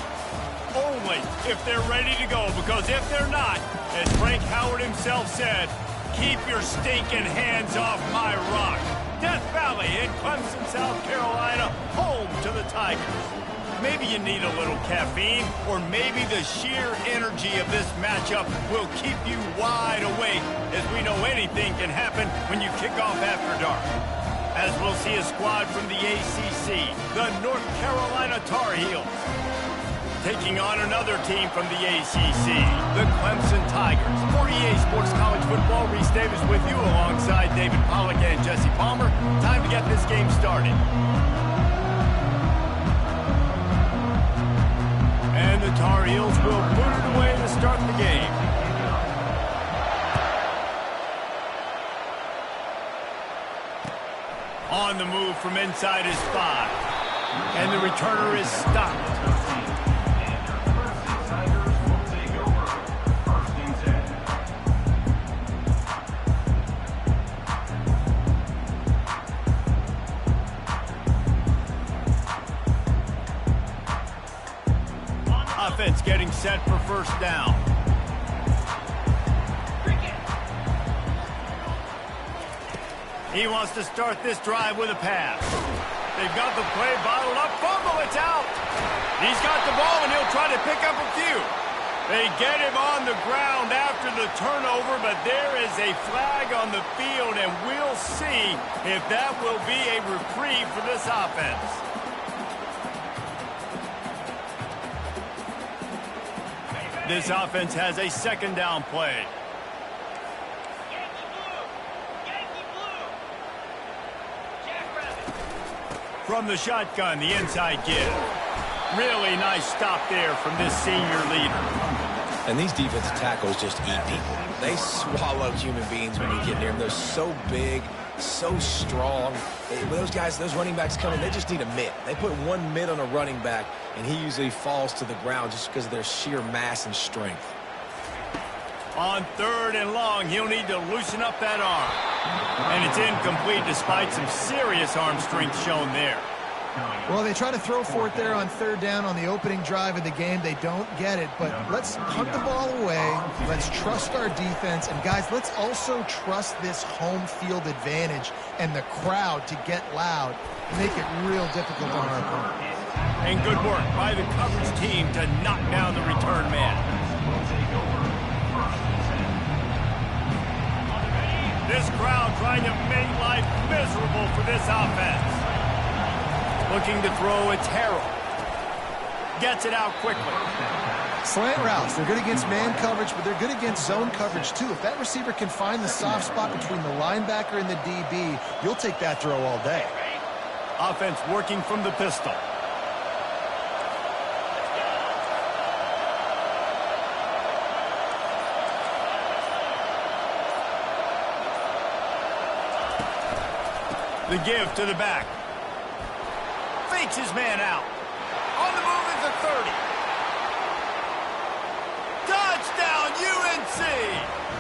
Only if they're ready to go, because if they're not, as Frank Howard himself said, keep your stinking hands off my rock. Death Valley in Clemson, South Carolina, home to the Tigers. Maybe you need a little caffeine, or maybe the sheer energy of this matchup will keep you wide awake, as we know anything can happen when you kick off after dark. As we'll see a squad from the ACC, the North Carolina Tar Heels, taking on another team from the ACC, the Clemson Tigers. For EA Sports College Football, Reese Davis with you alongside David Pollack and Jesse Palmer. Time to get this game started. And the Tar Heels will put it away to start the game. On the move from inside his 5. And the returner is stopped. Offense getting set for first down. He wants to start this drive with a pass. They've got the play bottled up. Fumble, it's out. He's got the ball, and he'll try to pick up a few. They get him on the ground after the turnover, but there is a flag on the field, and we'll see if that will be a reprieve for this offense. This offense has a second down play. From the shotgun, the inside give. Really nice stop there from this senior leader. And these defensive tackles just eat people. They swallow human beings when you get near them. They're so big, so strong. When those guys, those running backs come in, they just need a mitt. They put one mitt on a running back, and he usually falls to the ground just because of their sheer mass and strength. On 3rd and long, he'll need to loosen up that arm. And it's incomplete despite some serious arm strength shown there. Well, they try to throw for it there on 3rd down on the opening drive of the game. They don't get it, but let's punt the ball away. Let's trust our defense. And, guys, let's also trust this home field advantage and the crowd to get loud and make it real difficult on our opponent. And good work by the coverage team to knock down the return man. This crowd trying to make life miserable for this offense. Looking to throw, it's Harrell. Gets it out quickly. Slant routes, they're good against man coverage, but they're good against zone coverage too. If that receiver can find the soft spot between the linebacker and the DB, you'll take that throw all day. Offense working from the pistol. The give to the back. Fakes his man out. On the move is the 30. Touchdown, UNC!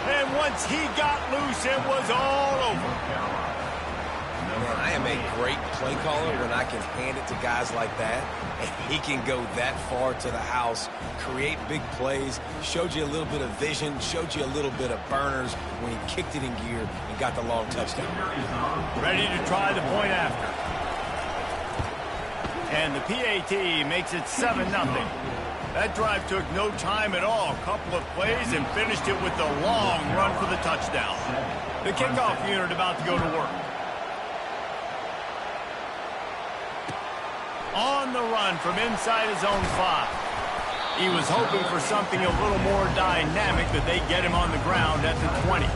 And once he got loose, it was all over. Man, I am a great play caller when I can hand it to guys like that, and he can go that far to the house, create big plays, showed you a little bit of vision, showed you a little bit of burners when he kicked it in gear and got the long touchdown. Ready to try the point after. And the PAT makes it 7-0. That drive took no time at all. A couple of plays and finished it with the long run for the touchdown. The kickoff unit about to go to work. On the run from inside his own 5. He was hoping for something a little more dynamic, but they get him on the ground at the 20.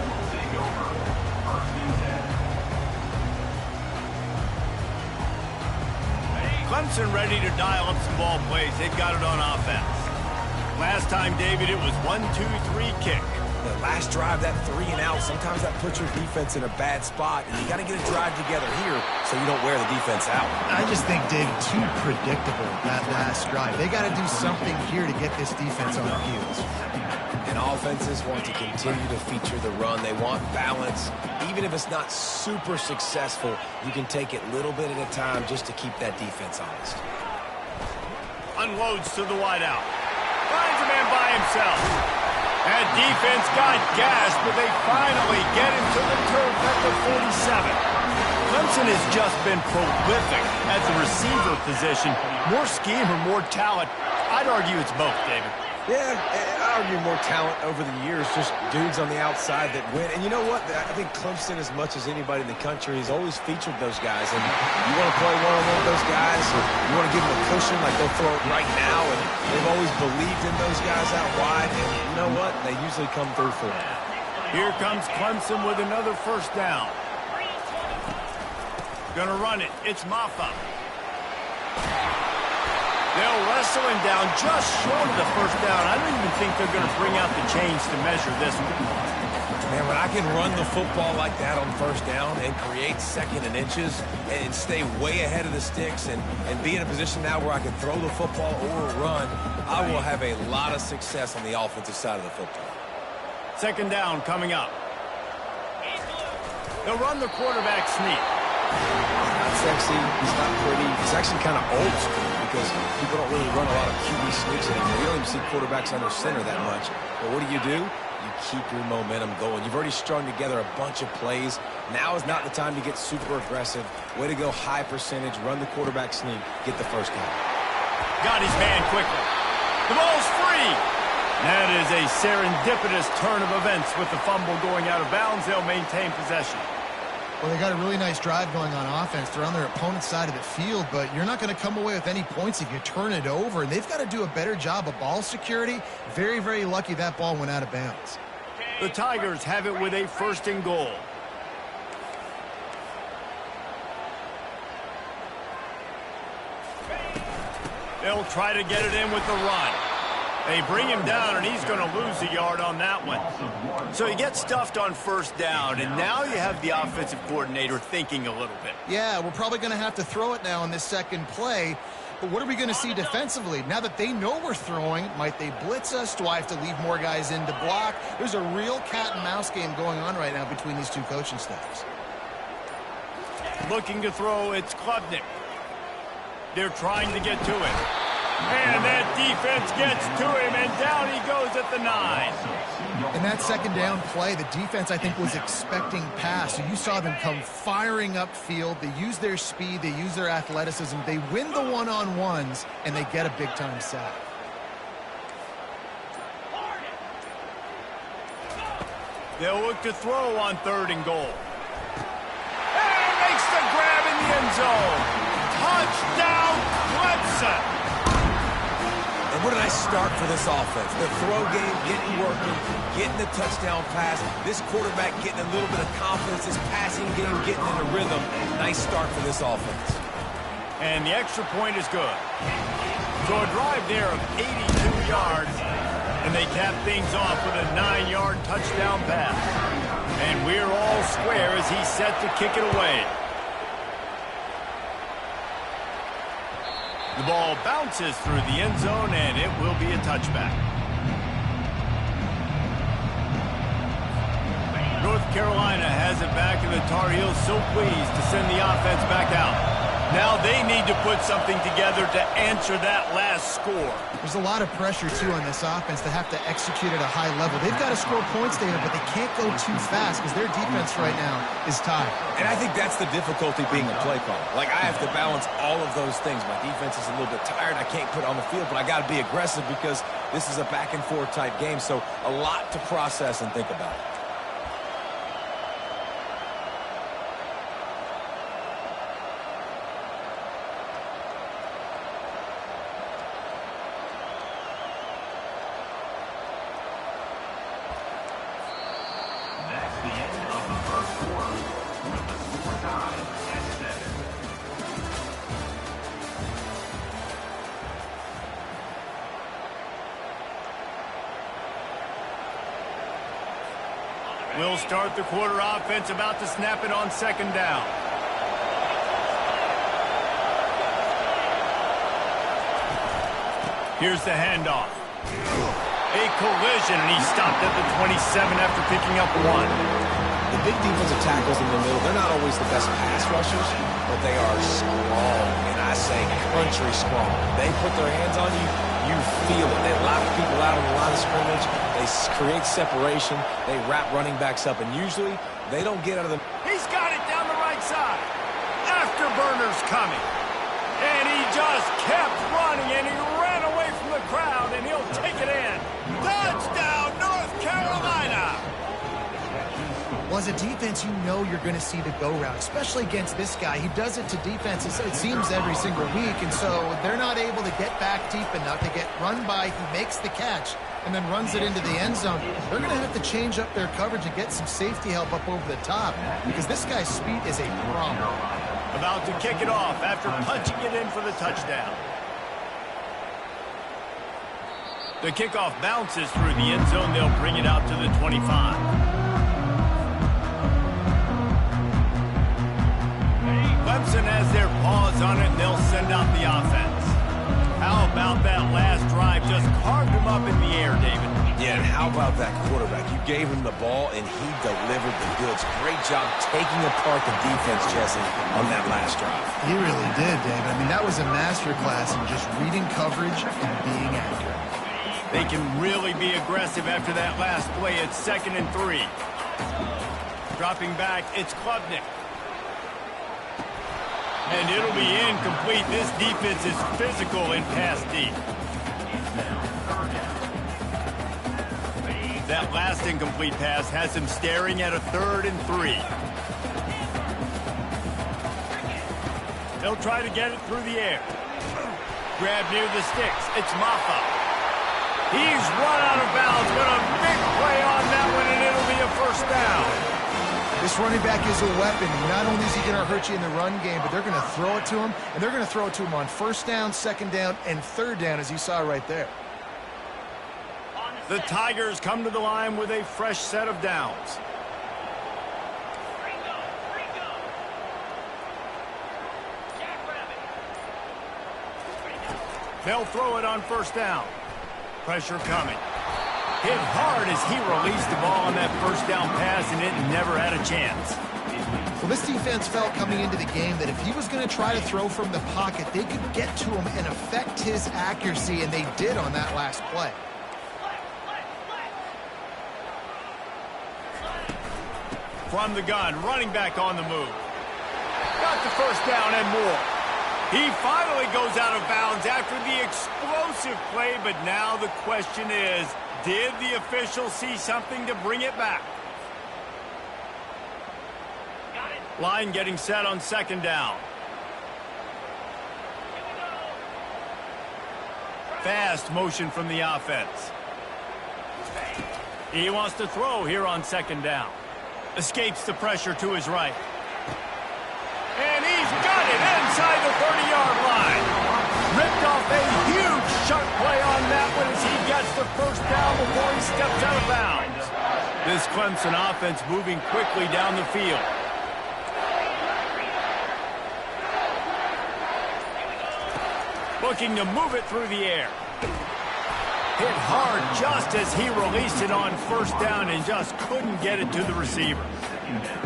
Clemson ready to dial up some ball plays. They've got it on offense. Last time, David, it was 1-2-3 kick. The last drive, that 3 and out, sometimes that puts your defense in a bad spot, and you got to get a drive together here so you don't wear the defense out. I just think, Dave, too predictable that last drive. They got to do something here to get this defense on their heels. And offenses want to continue to feature the run. They want balance. Even if it's not super successful, you can take it little bit at a time just to keep that defense honest. Unloads to the wideout. Finds a man by himself. That defense got gassed, but they finally get him to the turf at the 47. Clemson has just been prolific at the receiver position. More scheme or more talent? I'd argue it's both, David. Yeah, I argue more talent over the years, just dudes on the outside that win. And you know what? I think Clemson, as much as anybody in the country, has always featured those guys. And you want to play one-on-one with those guys, or you want to give them a cushion like they'll throw it right now. And they've always believed in those guys out wide. And you know what? They usually come through for them. Here comes Clemson with another first down. Gonna run it. It's Maffa. They'll wrestle him down just short of the first down. I don't even think they're going to bring out the chains to measure this one. Man, when I can run the football like that on first down and create second and inches and stay way ahead of the sticks and be in a position now where I can throw the football or run, I will have a lot of success on the offensive side of the football. Second down coming up. They'll run the quarterback sneak. Not sexy. He's not pretty. He's actually kind of old school because people don't really run a lot of QB sneaks anymore. You don't even see quarterbacks under center that much. But what do? You keep your momentum going. You've already strung together a bunch of plays. Now is not the time to get super aggressive. Way to go high percentage. Run the quarterback sneak. Get the first down. Got his man quickly. The ball's free. That is a serendipitous turn of events with the fumble going out of bounds. They'll maintain possession. Well, they got a really nice drive going on offense. They're on their opponent's side of the field, but you're not going to come away with any points if you turn it over. And they've got to do a better job of ball security. Very, very lucky that ball went out of bounds. The Tigers have it with a first and goal. They'll try to get it in with the run. They bring him down, and he's going to lose a yard on that one. So he gets stuffed on first down, and now you have the offensive coordinator thinking a little bit. Yeah, we're probably going to have to throw it now in this second play. But what are we going to see defensively? Now that they know we're throwing, might they blitz us? Do I have to leave more guys in to block? There's a real cat and mouse game going on right now between these two coaching staffs. Looking to throw, it's Klubnik. They're trying to get to it. And that defense gets to him, and down he goes at the 9. In that second down play, the defense, I think, was expecting pass. So you saw them come firing upfield. They use their speed. They use their athleticism. They win the one-on-ones, and they get a big-time sack. They'll look to throw on third and goal. And makes the grab in the end zone. Touchdown, Clemson. And what a nice start for this offense. The throw game getting working, getting the touchdown pass. This quarterback getting a little bit of confidence. This passing game getting in a rhythm. Nice start for this offense. And the extra point is good. So a drive there of 82 yards. And they cap things off with a 9-yard touchdown pass. And we're all square as he's set to kick it away. The ball bounces through the end zone, and it will be a touchback. North Carolina has it back, and the Tar Heels so pleased to send the offense back out. Now they need to put something together to answer that last score. There's a lot of pressure, too, on this offense to have to execute at a high level. They've got to score points, David, but they can't go too fast because their defense right now is tied. And I think that's the difficulty being a play caller. Like, I have to balance all of those things. My defense is a little bit tired. I can't put it on the field, but I got to be aggressive because this is a back-and-forth type game. So a lot to process and think about. We'll start the quarter offense, about to snap it on second down. Here's the handoff. A collision, and he stopped at the 27 after picking up 1. The big defensive tackles in the middle, they're not always the best pass rushers, but they are strong, and I say country strong. They put their hands on you, you feel it. They lock people out on the line of scrimmage. They create separation. They wrap running backs up, and usually they don't get out of the... He's got it down the right side. Afterburner's coming. And he just kept running, and he ran away from the crowd, and he'll take it in. Touchdown, North Carolina! Well, as a defense, you know you're going to see the go route, especially against this guy. He does it to defenses, it seems, every single week, and so they're not able to get back deep enough to get run by. He makes the catch and then runs it into the end zone. They're going to have to change up their coverage and get some safety help up over the top because this guy's speed is a problem. About to kick it off after punching it in for the touchdown. The kickoff bounces through the end zone. They'll bring it out to the 25. Clemson has their paws on it, and they'll send out the offense. How about that last drive? Just carved him up in the air, David. Yeah, and how about that quarterback? You gave him the ball, and he delivered the goods. Great job taking apart the defense, Jesse, on that last drive. He really did, David. I mean, that was a masterclass in just reading coverage and being accurate. They can really be aggressive after that last play. It's 2nd and 3. Dropping back, it's Klubnik. And it'll be incomplete. This defense is physical in pass deep. That last incomplete pass has him staring at a 3rd and 3. They'll try to get it through the air. Grab near the sticks. It's Maffa. He's run out of bounds, but a big play on that one, and it'll be a 1st down. This running back is a weapon. Not only is he going to hurt you in the run game, but they're going to throw it to him, and they're going to throw it to him on 1st down, 2nd down, and 3rd down, as you saw right there. The Tigers come to the line with a fresh set of downs. They'll throw it on 1st down. Pressure coming. Hit hard as he released the ball on that 1st down pass, and it never had a chance. Well, this defense felt coming into the game that if he was going to try to throw from the pocket, they could get to him and affect his accuracy, and they did on that last play. From the gun, running back on the move. Got the 1st down and more. He finally goes out of bounds after the explosive play, but now the question is, did the official see something to bring it back? Line getting set on 2nd down. Fast motion from the offense. He wants to throw here on 2nd down. Escapes the pressure to his right. And he's got it inside the 30-yard line. Ripped off a huge sharp play on that one as he gets the 1st down before he steps out of bounds. This Clemson offense moving quickly down the field. Looking to move it through the air. Hit hard just as he released it on 1st down and just couldn't get it to the receiver.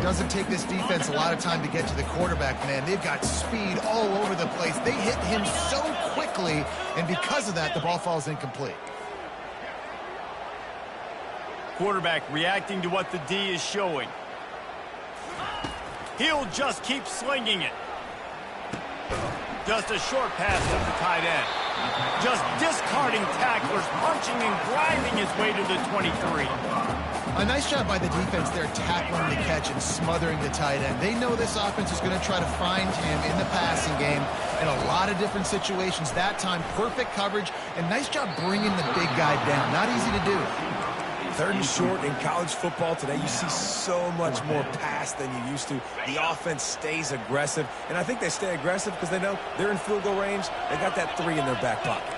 Doesn't take this defense a lot of time to get to the quarterback, man. They've got speed all over the place. They hit him so quickly, and because of that, the ball falls incomplete. Quarterback reacting to what the D is showing. He'll just keep slinging it. Just a short pass to the tight end. Just discarding tacklers, punching and grinding his way to the 23. A nice job by the defense there, tackling the catch and smothering the tight end. They know this offense is going to try to find him in the passing game in a lot of different situations. That time, perfect coverage, and nice job bringing the big guy down. Not easy to do. 3rd and short in college football today, you see so much more pass than you used to. The offense stays aggressive, and I think they stay aggressive because they know they're in field goal range. They got that 3 in their back pocket.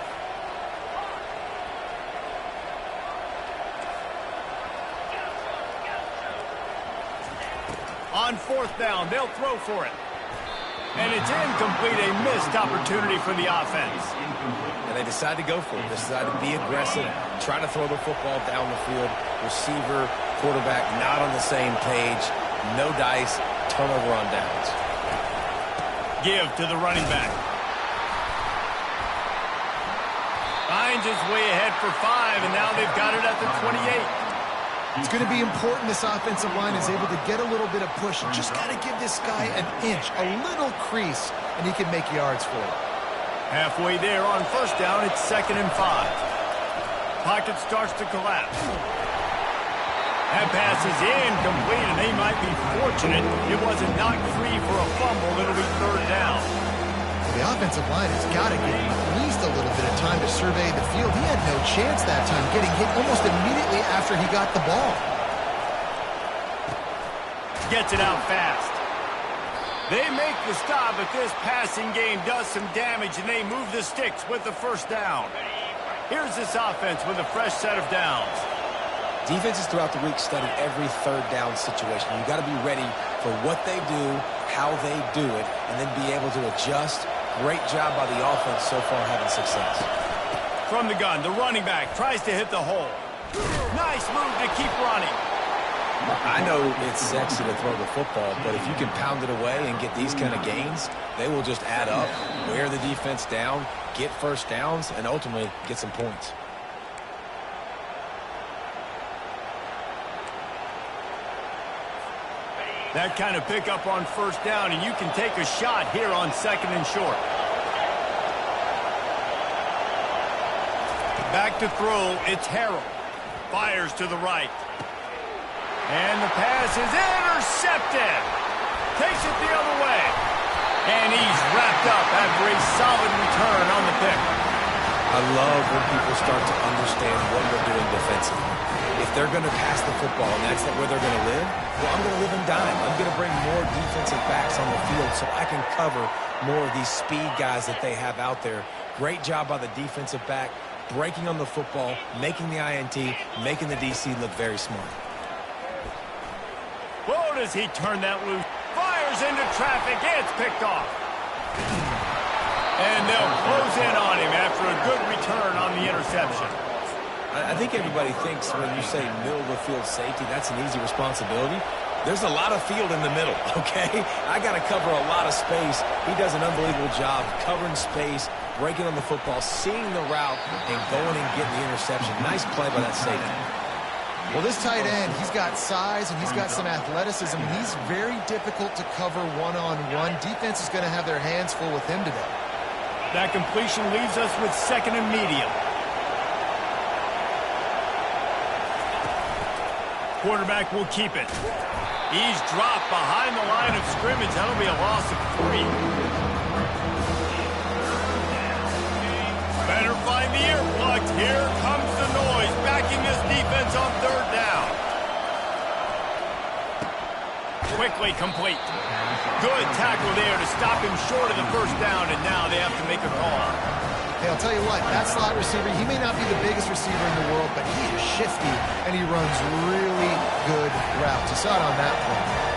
On 4th down, they'll throw for it. And it's incomplete, a missed opportunity for the offense. And they decide to go for it. They decide to be aggressive, try to throw the football down the field. Receiver, quarterback not on the same page. No dice, turnover on downs. Give to the running back. Finds his way ahead for 5, and now they've got it at the 28. It's going to be important this offensive line is able to get a little bit of push. Just got to give this guy an inch, a little crease, and he can make yards for it. Halfway there on first down, it's 2nd and 5. Pocket starts to collapse. That pass is incomplete, and they might be fortunate it wasn't knocked free for a fumble. It'll be 3rd down. The offensive line has got to get at least a little bit of time to survey the field. He had no chance that time, getting hit almost immediately after he got the ball. Gets it out fast. They make the stop, but this passing game does some damage, and they move the sticks with the 1st down. Here's this offense with a fresh set of downs. Defenses throughout the week study every 3rd down situation. You got to be ready for what they do, how they do it, and then be able to adjust. Great job by the offense so far having success. From the gun, the running back tries to hit the hole. Nice move to keep running. I know it's sexy to throw the football, but if you can pound it away and get these kind of gains, they will just add up, wear the defense down, get 1st downs, and ultimately get some points. That kind of pickup on 1st down, and you can take a shot here on 2nd and short. Back to throw, it's Harrell. Fires to the right. And the pass is intercepted. Takes it the other way. And he's wrapped up after a solid return on the pick. I love when people start to understand what they're doing defensively. If they're going to pass the football and that's where they're going to live, well, I'm going to live in dime. I'm going to bring more defensive backs on the field so I can cover more of these speed guys that they have out there. Great job by the defensive back, breaking on the football, making the INT, making the DC look very smart. Whoa, does he turn that loose? Fires into traffic. It's picked off. And they'll close in on him after a good return on the interception. I think everybody thinks when you say middle of the field safety, that's an easy responsibility. There's a lot of field in the middle, okay? I got to cover a lot of space. He does an unbelievable job covering space, breaking on the football, seeing the route, and going and getting the interception. Nice play by that safety. Well, this tight end, he's got size and he's got some athleticism, and he's very difficult to cover one-on-one. Defense is going to have their hands full with him today. That completion leaves us with 2nd and medium. Quarterback will keep it. He's dropped behind the line of scrimmage. That'll be a loss of 3. Better find the earplugs. Here comes the noise, backing this defense on 3rd down. Quickly complete. Good tackle there to stop him short of the 1st down, and now they have to make a call. Hey, I'll tell you what, that slot receiver, he may not be the biggest receiver in the world, but he is shifty, and he runs really good routes. You saw it on that play.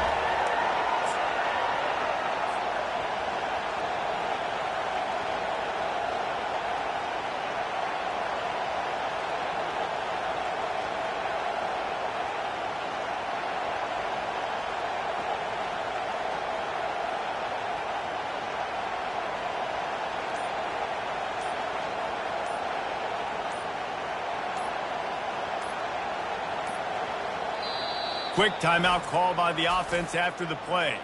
Quick timeout call by the offense after the play.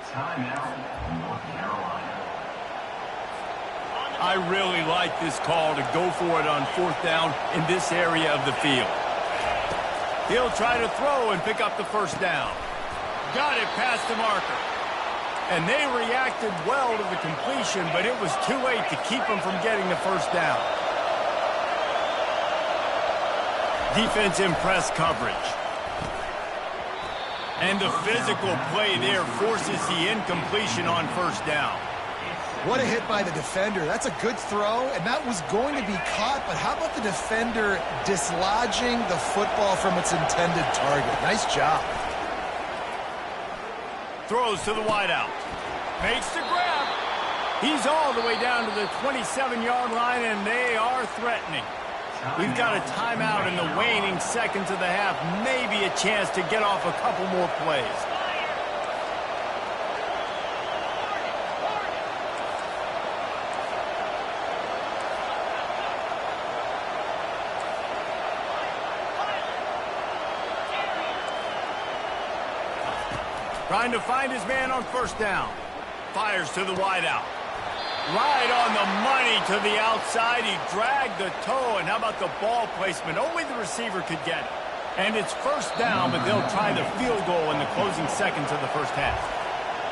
Timeout, North Carolina. I really like this call to go for it on 4th down in this area of the field. He'll try to throw and pick up the 1st down. Got it past the marker. And they reacted well to the completion, but it was too late to keep them from getting the 1st down. Defense in press coverage. And the physical play there forces the incompletion on 1st down. What a hit by the defender. That's a good throw, and that was going to be caught, but how about the defender dislodging the football from its intended target? Nice job. Throws to the wideout. Makes the grab. He's all the way down to the 27-yard line, and they are threatening. We've got a timeout in the waning seconds of the half. Maybe a chance to get off a couple more plays. Trying to find his man on first down. Fires to the wideout. Right on the money to the outside. He dragged the toe, and how about the ball placement? Only the receiver could get it. And it's first down, but they'll try the field goal in the closing seconds of the first half.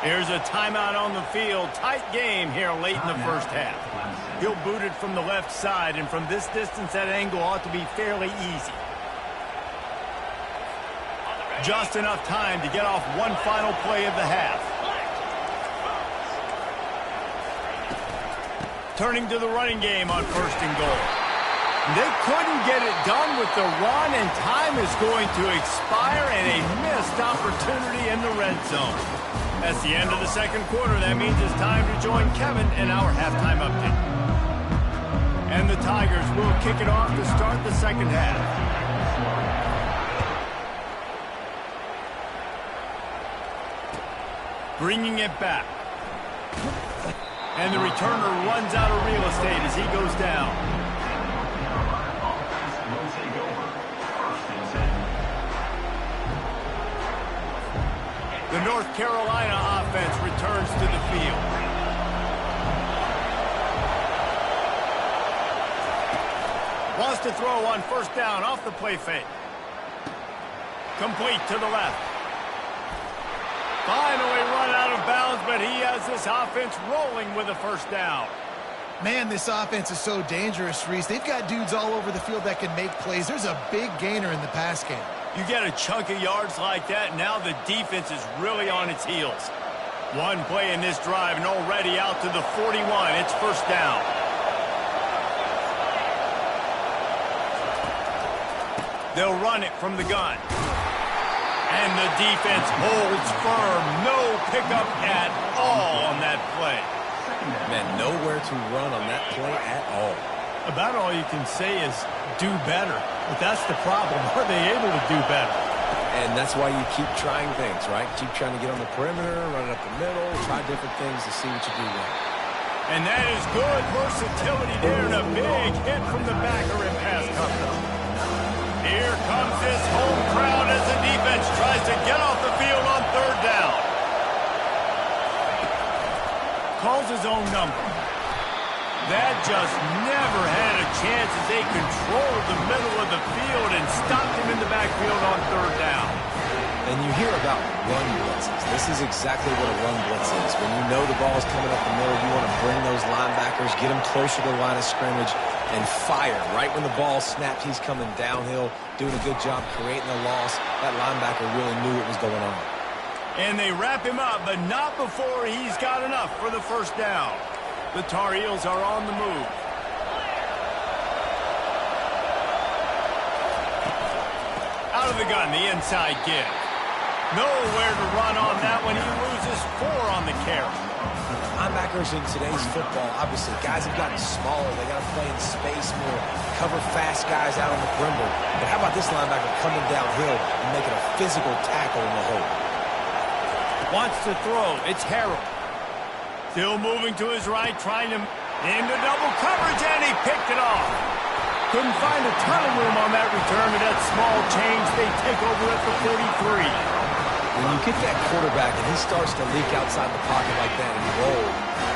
Here's a timeout on the field. Tight game here late in the first half. He'll boot it from the left side, and from this distance, that angle ought to be fairly easy. Just enough time to get off one final play of the half. Turning to the running game on first and goal. They couldn't get it done with the run, and time is going to expire, and a missed opportunity in the red zone. That's the end of the second quarter. That means it's time to join Kevin in our halftime update. And the Tigers will kick it off to start the second half. Bringing it back. And the returner runs out of real estate as he goes down. The North Carolina offense returns to the field. Wants to throw on first down off the play fake. Complete to the left. Finally run out of bounds, but he has this offense rolling with a first down. Man, this offense is so dangerous, Reese. They've got dudes all over the field that can make plays. There's a big gainer in the pass game. You get a chunk of yards like that, now the defense is really on its heels. One play in this drive, and already out to the 41. It's first down. They'll run it from the gun. And the defense holds firm. No pickup at all on that play. Man, nowhere to run on that play at all. About all you can say is do better. But that's the problem. Are they able to do better? And that's why you keep trying things, right? Keep trying to get on the perimeter, run it up the middle, try different things to see what you do well. And that is good versatility there, and a big hit from the backer in pass coverage. Here comes this home crowd as the defense tries to get off the field on third down. Calls his own number. That just never had a chance as they controlled the middle of the field and stopped him in the backfield on third down. And you hear about run blitzes. This is exactly what a run blitz is. When you know the ball is coming up the middle, you want to bring those linebackers, get them closer to the line of scrimmage, and fire. Right when the ball snaps, he's coming downhill, doing a good job creating a loss. That linebacker really knew what was going on. And they wrap him up, but not before he's got enough for the first down. The Tar Heels are on the move. Out of the gun, the inside give. Nowhere to run on that one. He loses 4 on the carry. Linebackers in today's football, obviously, guys have gotten smaller. They got to play in space more, cover fast guys out on the perimeter. But how about this linebacker coming downhill and making a physical tackle in the hole? Wants to throw. It's Harrell. Still moving to his right, trying to into double coverage, and he picked it off. Couldn't find a ton of room on that return, but that small change, they take over at the 43. When you get that quarterback and he starts to leak outside the pocket like that and roll,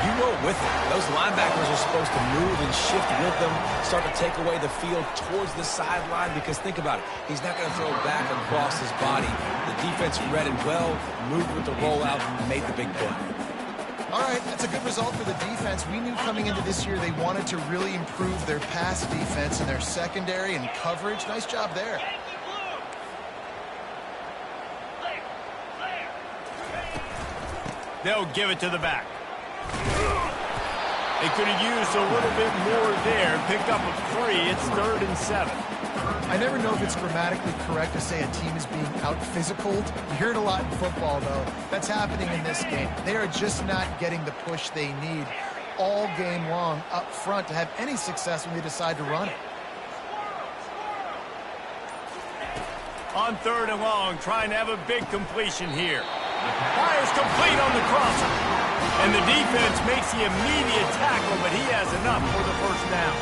you roll with him. Those linebackers are supposed to move and shift with them, start to take away the field towards the sideline, because think about it. He's not going to throw back across his body. The defense read it well, moved with the rollout, and made the big play. All right, that's a good result for the defense. We knew coming into this year they wanted to really improve their pass defense and their secondary and coverage. Nice job there. They'll give it to the back. They could have used a little bit more there. Picked up a 3. It's 3rd and 7. I never know if it's grammatically correct to say a team is being out-physicaled. You hear it a lot in football, though. That's happening in this game. They are just not getting the push they need. all game long up front to have any success when they decide to run it. On 3rd and long, trying to have a big completion here. Fires complete on the crosser. And the defense makes the immediate tackle, but he has enough for the first down.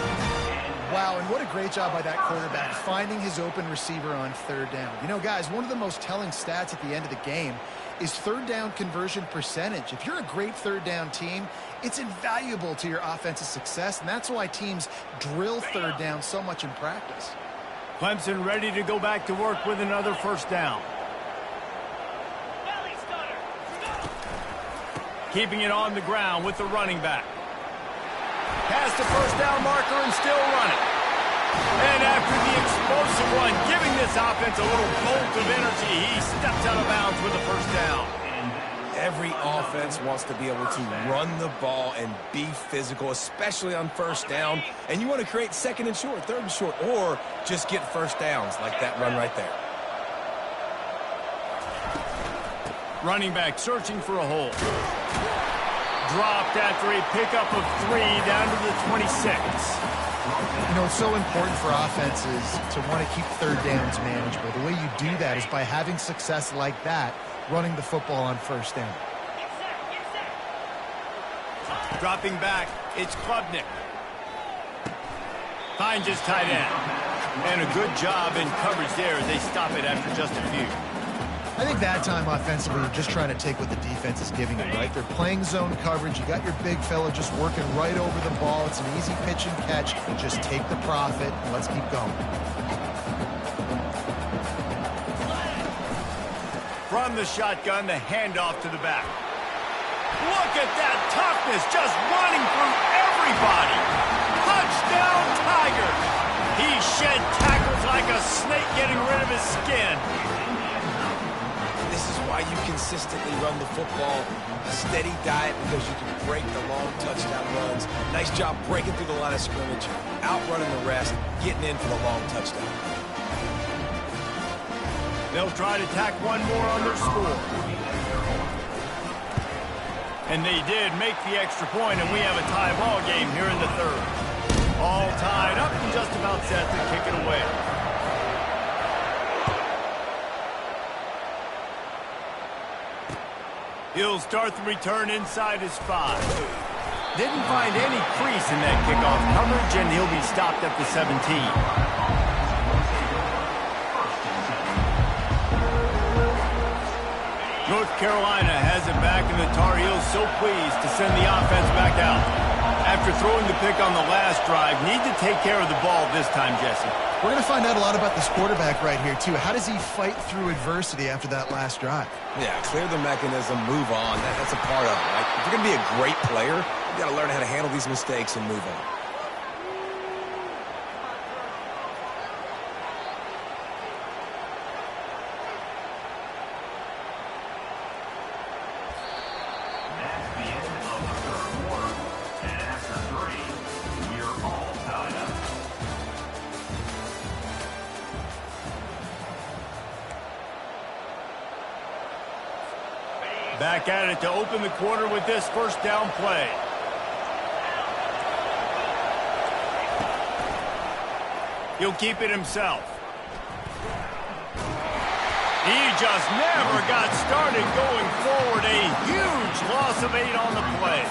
Wow, and what a great job by that quarterback, finding his open receiver on 3rd down. You know, guys, one of the most telling stats at the end of the game is 3rd down conversion percentage. If you're a great 3rd down team, it's invaluable to your offensive success, and that's why teams drill 3rd down so much in practice. Clemson ready to go back to work with another first down. Keeping it on the ground with the running back. Past the first down marker and still running. And after the explosive run, giving this offense a little bolt of energy, he steps out of bounds with the first down. Every offense wants to be able to run the ball and be physical, especially on first down. And you want to create 2nd and short, 3rd and short, or just get first downs like that run right there. Running back searching for a hole. Dropped after a pickup of 3 down to the 26. You know, it's so important for offenses to want to keep 3rd downs manageable. The way you do that is by having success like that, running the football on first down. Dropping back, it's Klubnik. Finds his tight end. And a good job in coverage there as they stop it after just a few. I think that time offensively, you're just trying to take what the defense is giving you, right? They're playing zone coverage. You got your big fella just working right over the ball. It's an easy pitch and catch. Just take the profit and let's keep going. From the shotgun, the handoff to the back. Look at that toughness, just running through everybody. Touchdown, Tigers. He shed tackles like a snake getting rid of his skin. This is why you consistently run the football, a steady diet, because you can break the long touchdown runs. Nice job breaking through the line of scrimmage, outrunning the rest, getting in for the long touchdown. They'll try to tack one more on their score. And they did make the extra point, and we have a tie ball game here in the 3rd. All tied up and just about set to kick it away. He'll start the return inside his 5. Didn't find any crease in that kickoff coverage, and he'll be stopped at the 17. North Carolina has it back, and the Tar Heels so pleased to send the offense back out. After throwing the pick on the last drive, need to take care of the ball this time, Jesse. We're going to find out a lot about this quarterback right here, too. How does he fight through adversity after that last drive? Yeah, clear the mechanism, move on. That's a part of it, right? If you're going to be a great player, you got to learn how to handle these mistakes and move on. Back at it to open the quarter with this first down play. He'll keep it himself. He just never got started going forward. A huge loss of 8 on the play.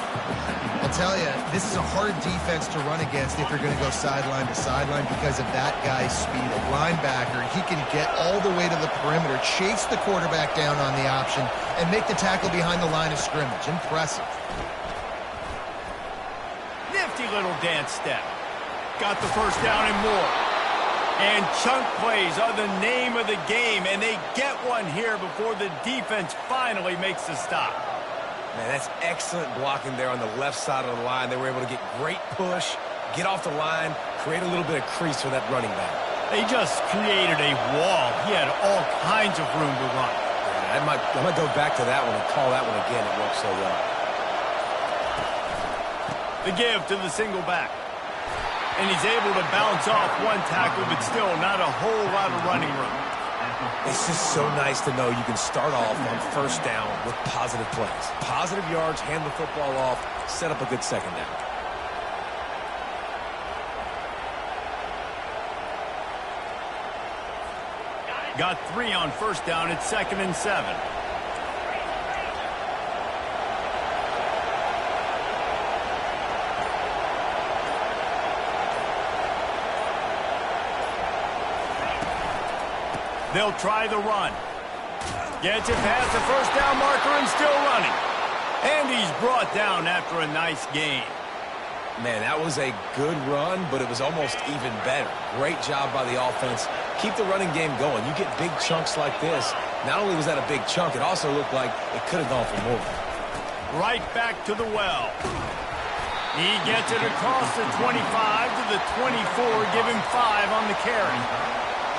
I'll tell you, this is a hard defense to run against if you're going to go sideline to sideline because of that guy's speed. A linebacker, he can get all the way to the perimeter, chase the quarterback down on the option, and make the tackle behind the line of scrimmage. Impressive. Nifty little dance step. Got the first down and more. And chunk plays are the name of the game, and they get one here before the defense finally makes the stop. Man, that's excellent blocking there on the left side of the line. They were able to get great push, get off the line, create a little bit of crease for that running back. They just created a wall. He had all kinds of room to run. Yeah, I might go back to that one and call that one again. It worked so well. The give to the single back. And he's able to bounce off one tackle, but still not a whole lot of running room. It's just so nice to know you can start off on first down with positive plays. Positive yards, hand the football off, set up a good second down. Got 3 on first down. It's 2nd and 7. They'll try the run. Gets it past the first down marker and still running. And he's brought down after a nice gain. Man, that was a good run, but it was almost even better. Great job by the offense. Keep the running game going. You get big chunks like this. Not only was that a big chunk, it also looked like it could have gone for more. Right back to the well. He gets it across the 25 to the 24. Give him 5 on the carry.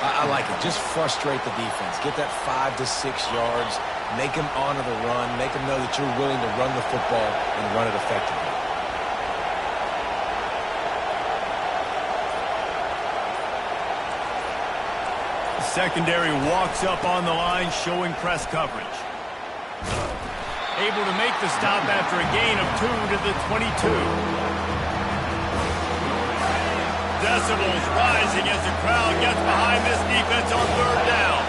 I like it. Just frustrate the defense. Get that 5 to 6 yards. Make them honor the run. Make them know that you're willing to run the football and run it effectively. Secondary walks up on the line, showing press coverage. Able to make the stop after a gain of 2 to the 22. Decibels rising as the crowd gets behind this defense on 3rd down.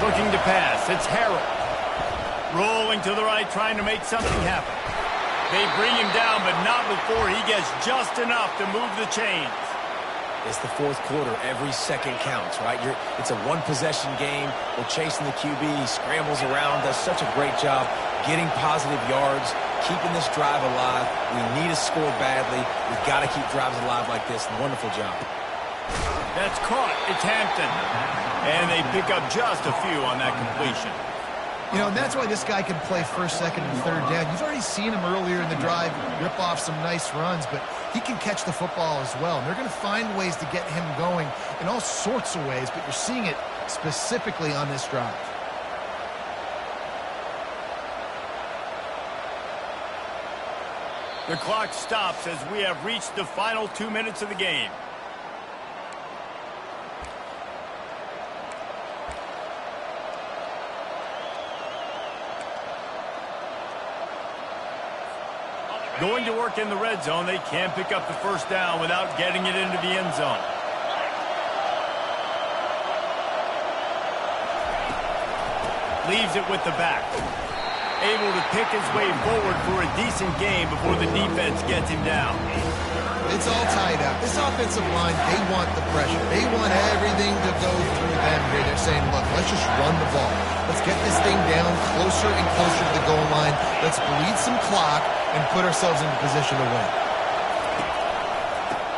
Looking to pass. It's Harrell. Rolling to the right, trying to make something happen. They bring him down, but not before he gets just enough to move the chains. It's the 4th quarter. Every second counts, right? It's a one-possession game. We're chasing the QB. He scrambles around, does such a great job getting positive yards, keeping this drive alive. We need to score badly. We've got to keep drives alive like this. Wonderful job. That's caught. It's Hampton. And they pick up just a few on that completion. You know, and that's why this guy can play 1st, 2nd, and 3rd down. You've already seen him earlier in the drive rip off some nice runs, but he can catch the football as well. And they're going to find ways to get him going in all sorts of ways, but you're seeing it specifically on this drive. The clock stops as we have reached the final 2 minutes of the game. Going to work in the red zone. They can't pick up the first down without getting it into the end zone. Leaves it with the back. Able to pick his way forward for a decent game before the defense gets him down. It's all tied up. This offensive line, they want the pressure. They want everything to go through them here. They're saying, look, let's just run the ball. Let's get this thing down closer and closer to the goal line. Let's bleed some clock and put ourselves into position to win.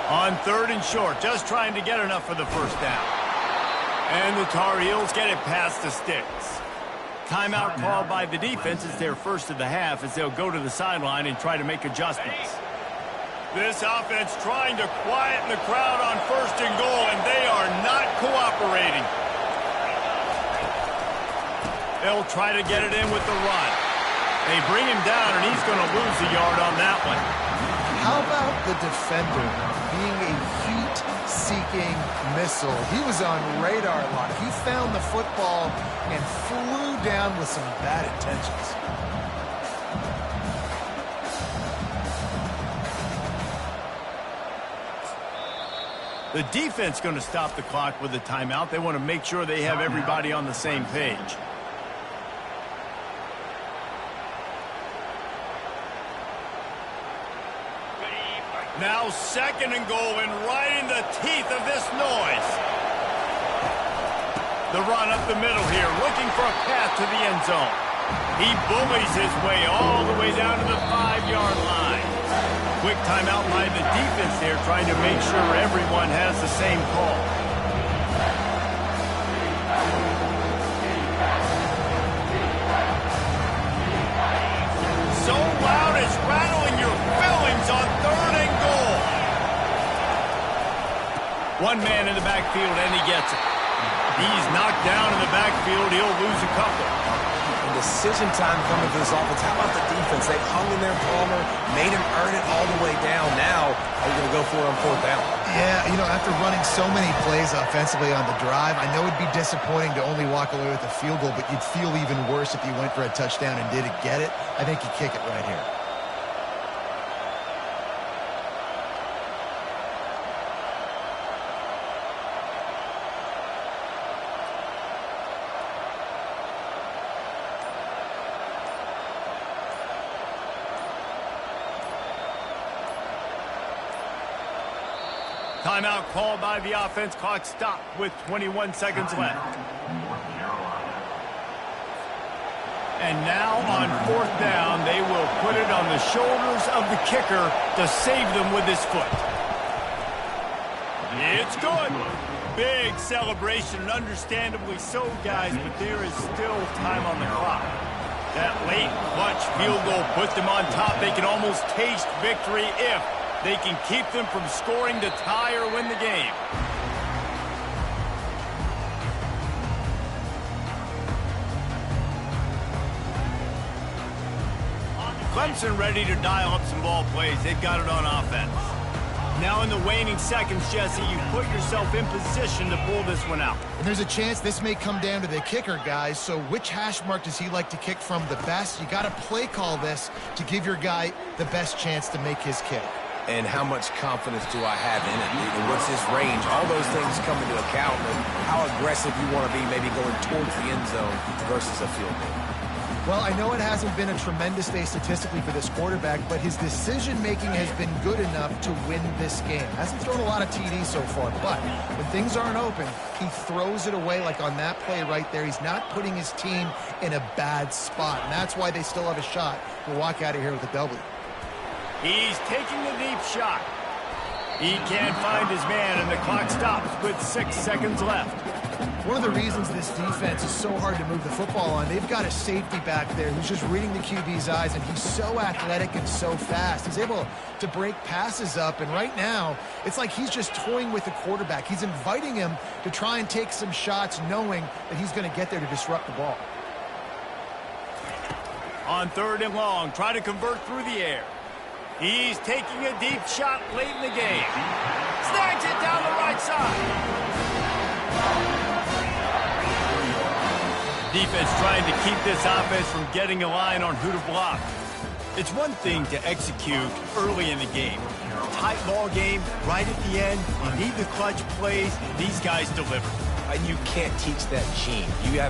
On 3rd and short, just trying to get enough for the first down. And the Tar Heels get it past the sticks. Timeout called by the defense. It's their first of the half as they'll go to the sideline and try to make adjustments. This offense trying to quieten the crowd on 1st and goal, and they are not cooperating. They'll try to get it in with the run. They bring him down, and he's going to lose a yard on that one. How about the defender being a heat-seeking missile? He was on radar lock. He found the football and flew down with some bad intentions. The defense going to stop the clock with a timeout. They want to make sure they have everybody on the same page. Now 2nd and goal, and right in the teeth of this noise. The run up the middle here, looking for a path to the end zone. He bullies his way all the way down to the 5-yard line. Quick timeout by the defense there, trying to make sure everyone has the same call. So loud it's rattling your fillings on 3rd and goal. One man in the backfield, and he gets it. He's knocked down in the backfield. He'll lose a couple. And decision time coming for this offense. How about the defense? They've hung in there, Palmer, made him earn it all the way down. Now, are you going to go for it on 4th down? Yeah, you know, after running so many plays offensively on the drive, I know it'd be disappointing to only walk away with a field goal, but you'd feel even worse if you went for a touchdown and didn't get it. I think you kick it right here. Timeout called by the offense. Clock stopped with 21 seconds left. And now on 4th down, they will put it on the shoulders of the kicker to save them with his foot. It's good. Big celebration, and understandably so, guys, but there is still time on the clock. That late clutch field goal put them on top. They can almost taste victory if they can keep them from scoring to tie or win the game. Clemson ready to dial up some ball plays. They've got it on offense. Now in the waning seconds, Jesse, you put yourself in position to pull this one out. And there's a chance this may come down to the kicker, guys. So which hash mark does he like to kick from the best? You got to play call this to give your guy the best chance to make his kick. And how much confidence do I have in it? What's his range? All those things come into account. And how aggressive you want to be maybe going towards the end zone versus a field goal. Well, I know it hasn't been a tremendous day statistically for this quarterback, but his decision-making has been good enough to win this game. Hasn't thrown a lot of TDs so far, but when things aren't open, he throws it away like on that play right there. He's not putting his team in a bad spot, and that's why they still have a shot to walk out of here with a W. He's taking the deep shot. He can't find his man, and the clock stops with 6 seconds left. One of the reasons this defense is so hard to move the football on, they've got a safety back there who's just reading the QB's eyes, and he's so athletic and so fast. He's able to break passes up, and right now, it's like he's just toying with the quarterback. He's inviting him to try and take some shots, knowing that he's going to get there to disrupt the ball. On 3rd and long, try to convert through the air. He's taking a deep shot late in the game. Snags it down the right side. Defense trying to keep this offense from getting a line on who to block. It's one thing to execute early in the game. Tight ball game, right at the end. You need the clutch plays. These guys deliver. And you can't teach that gene. You have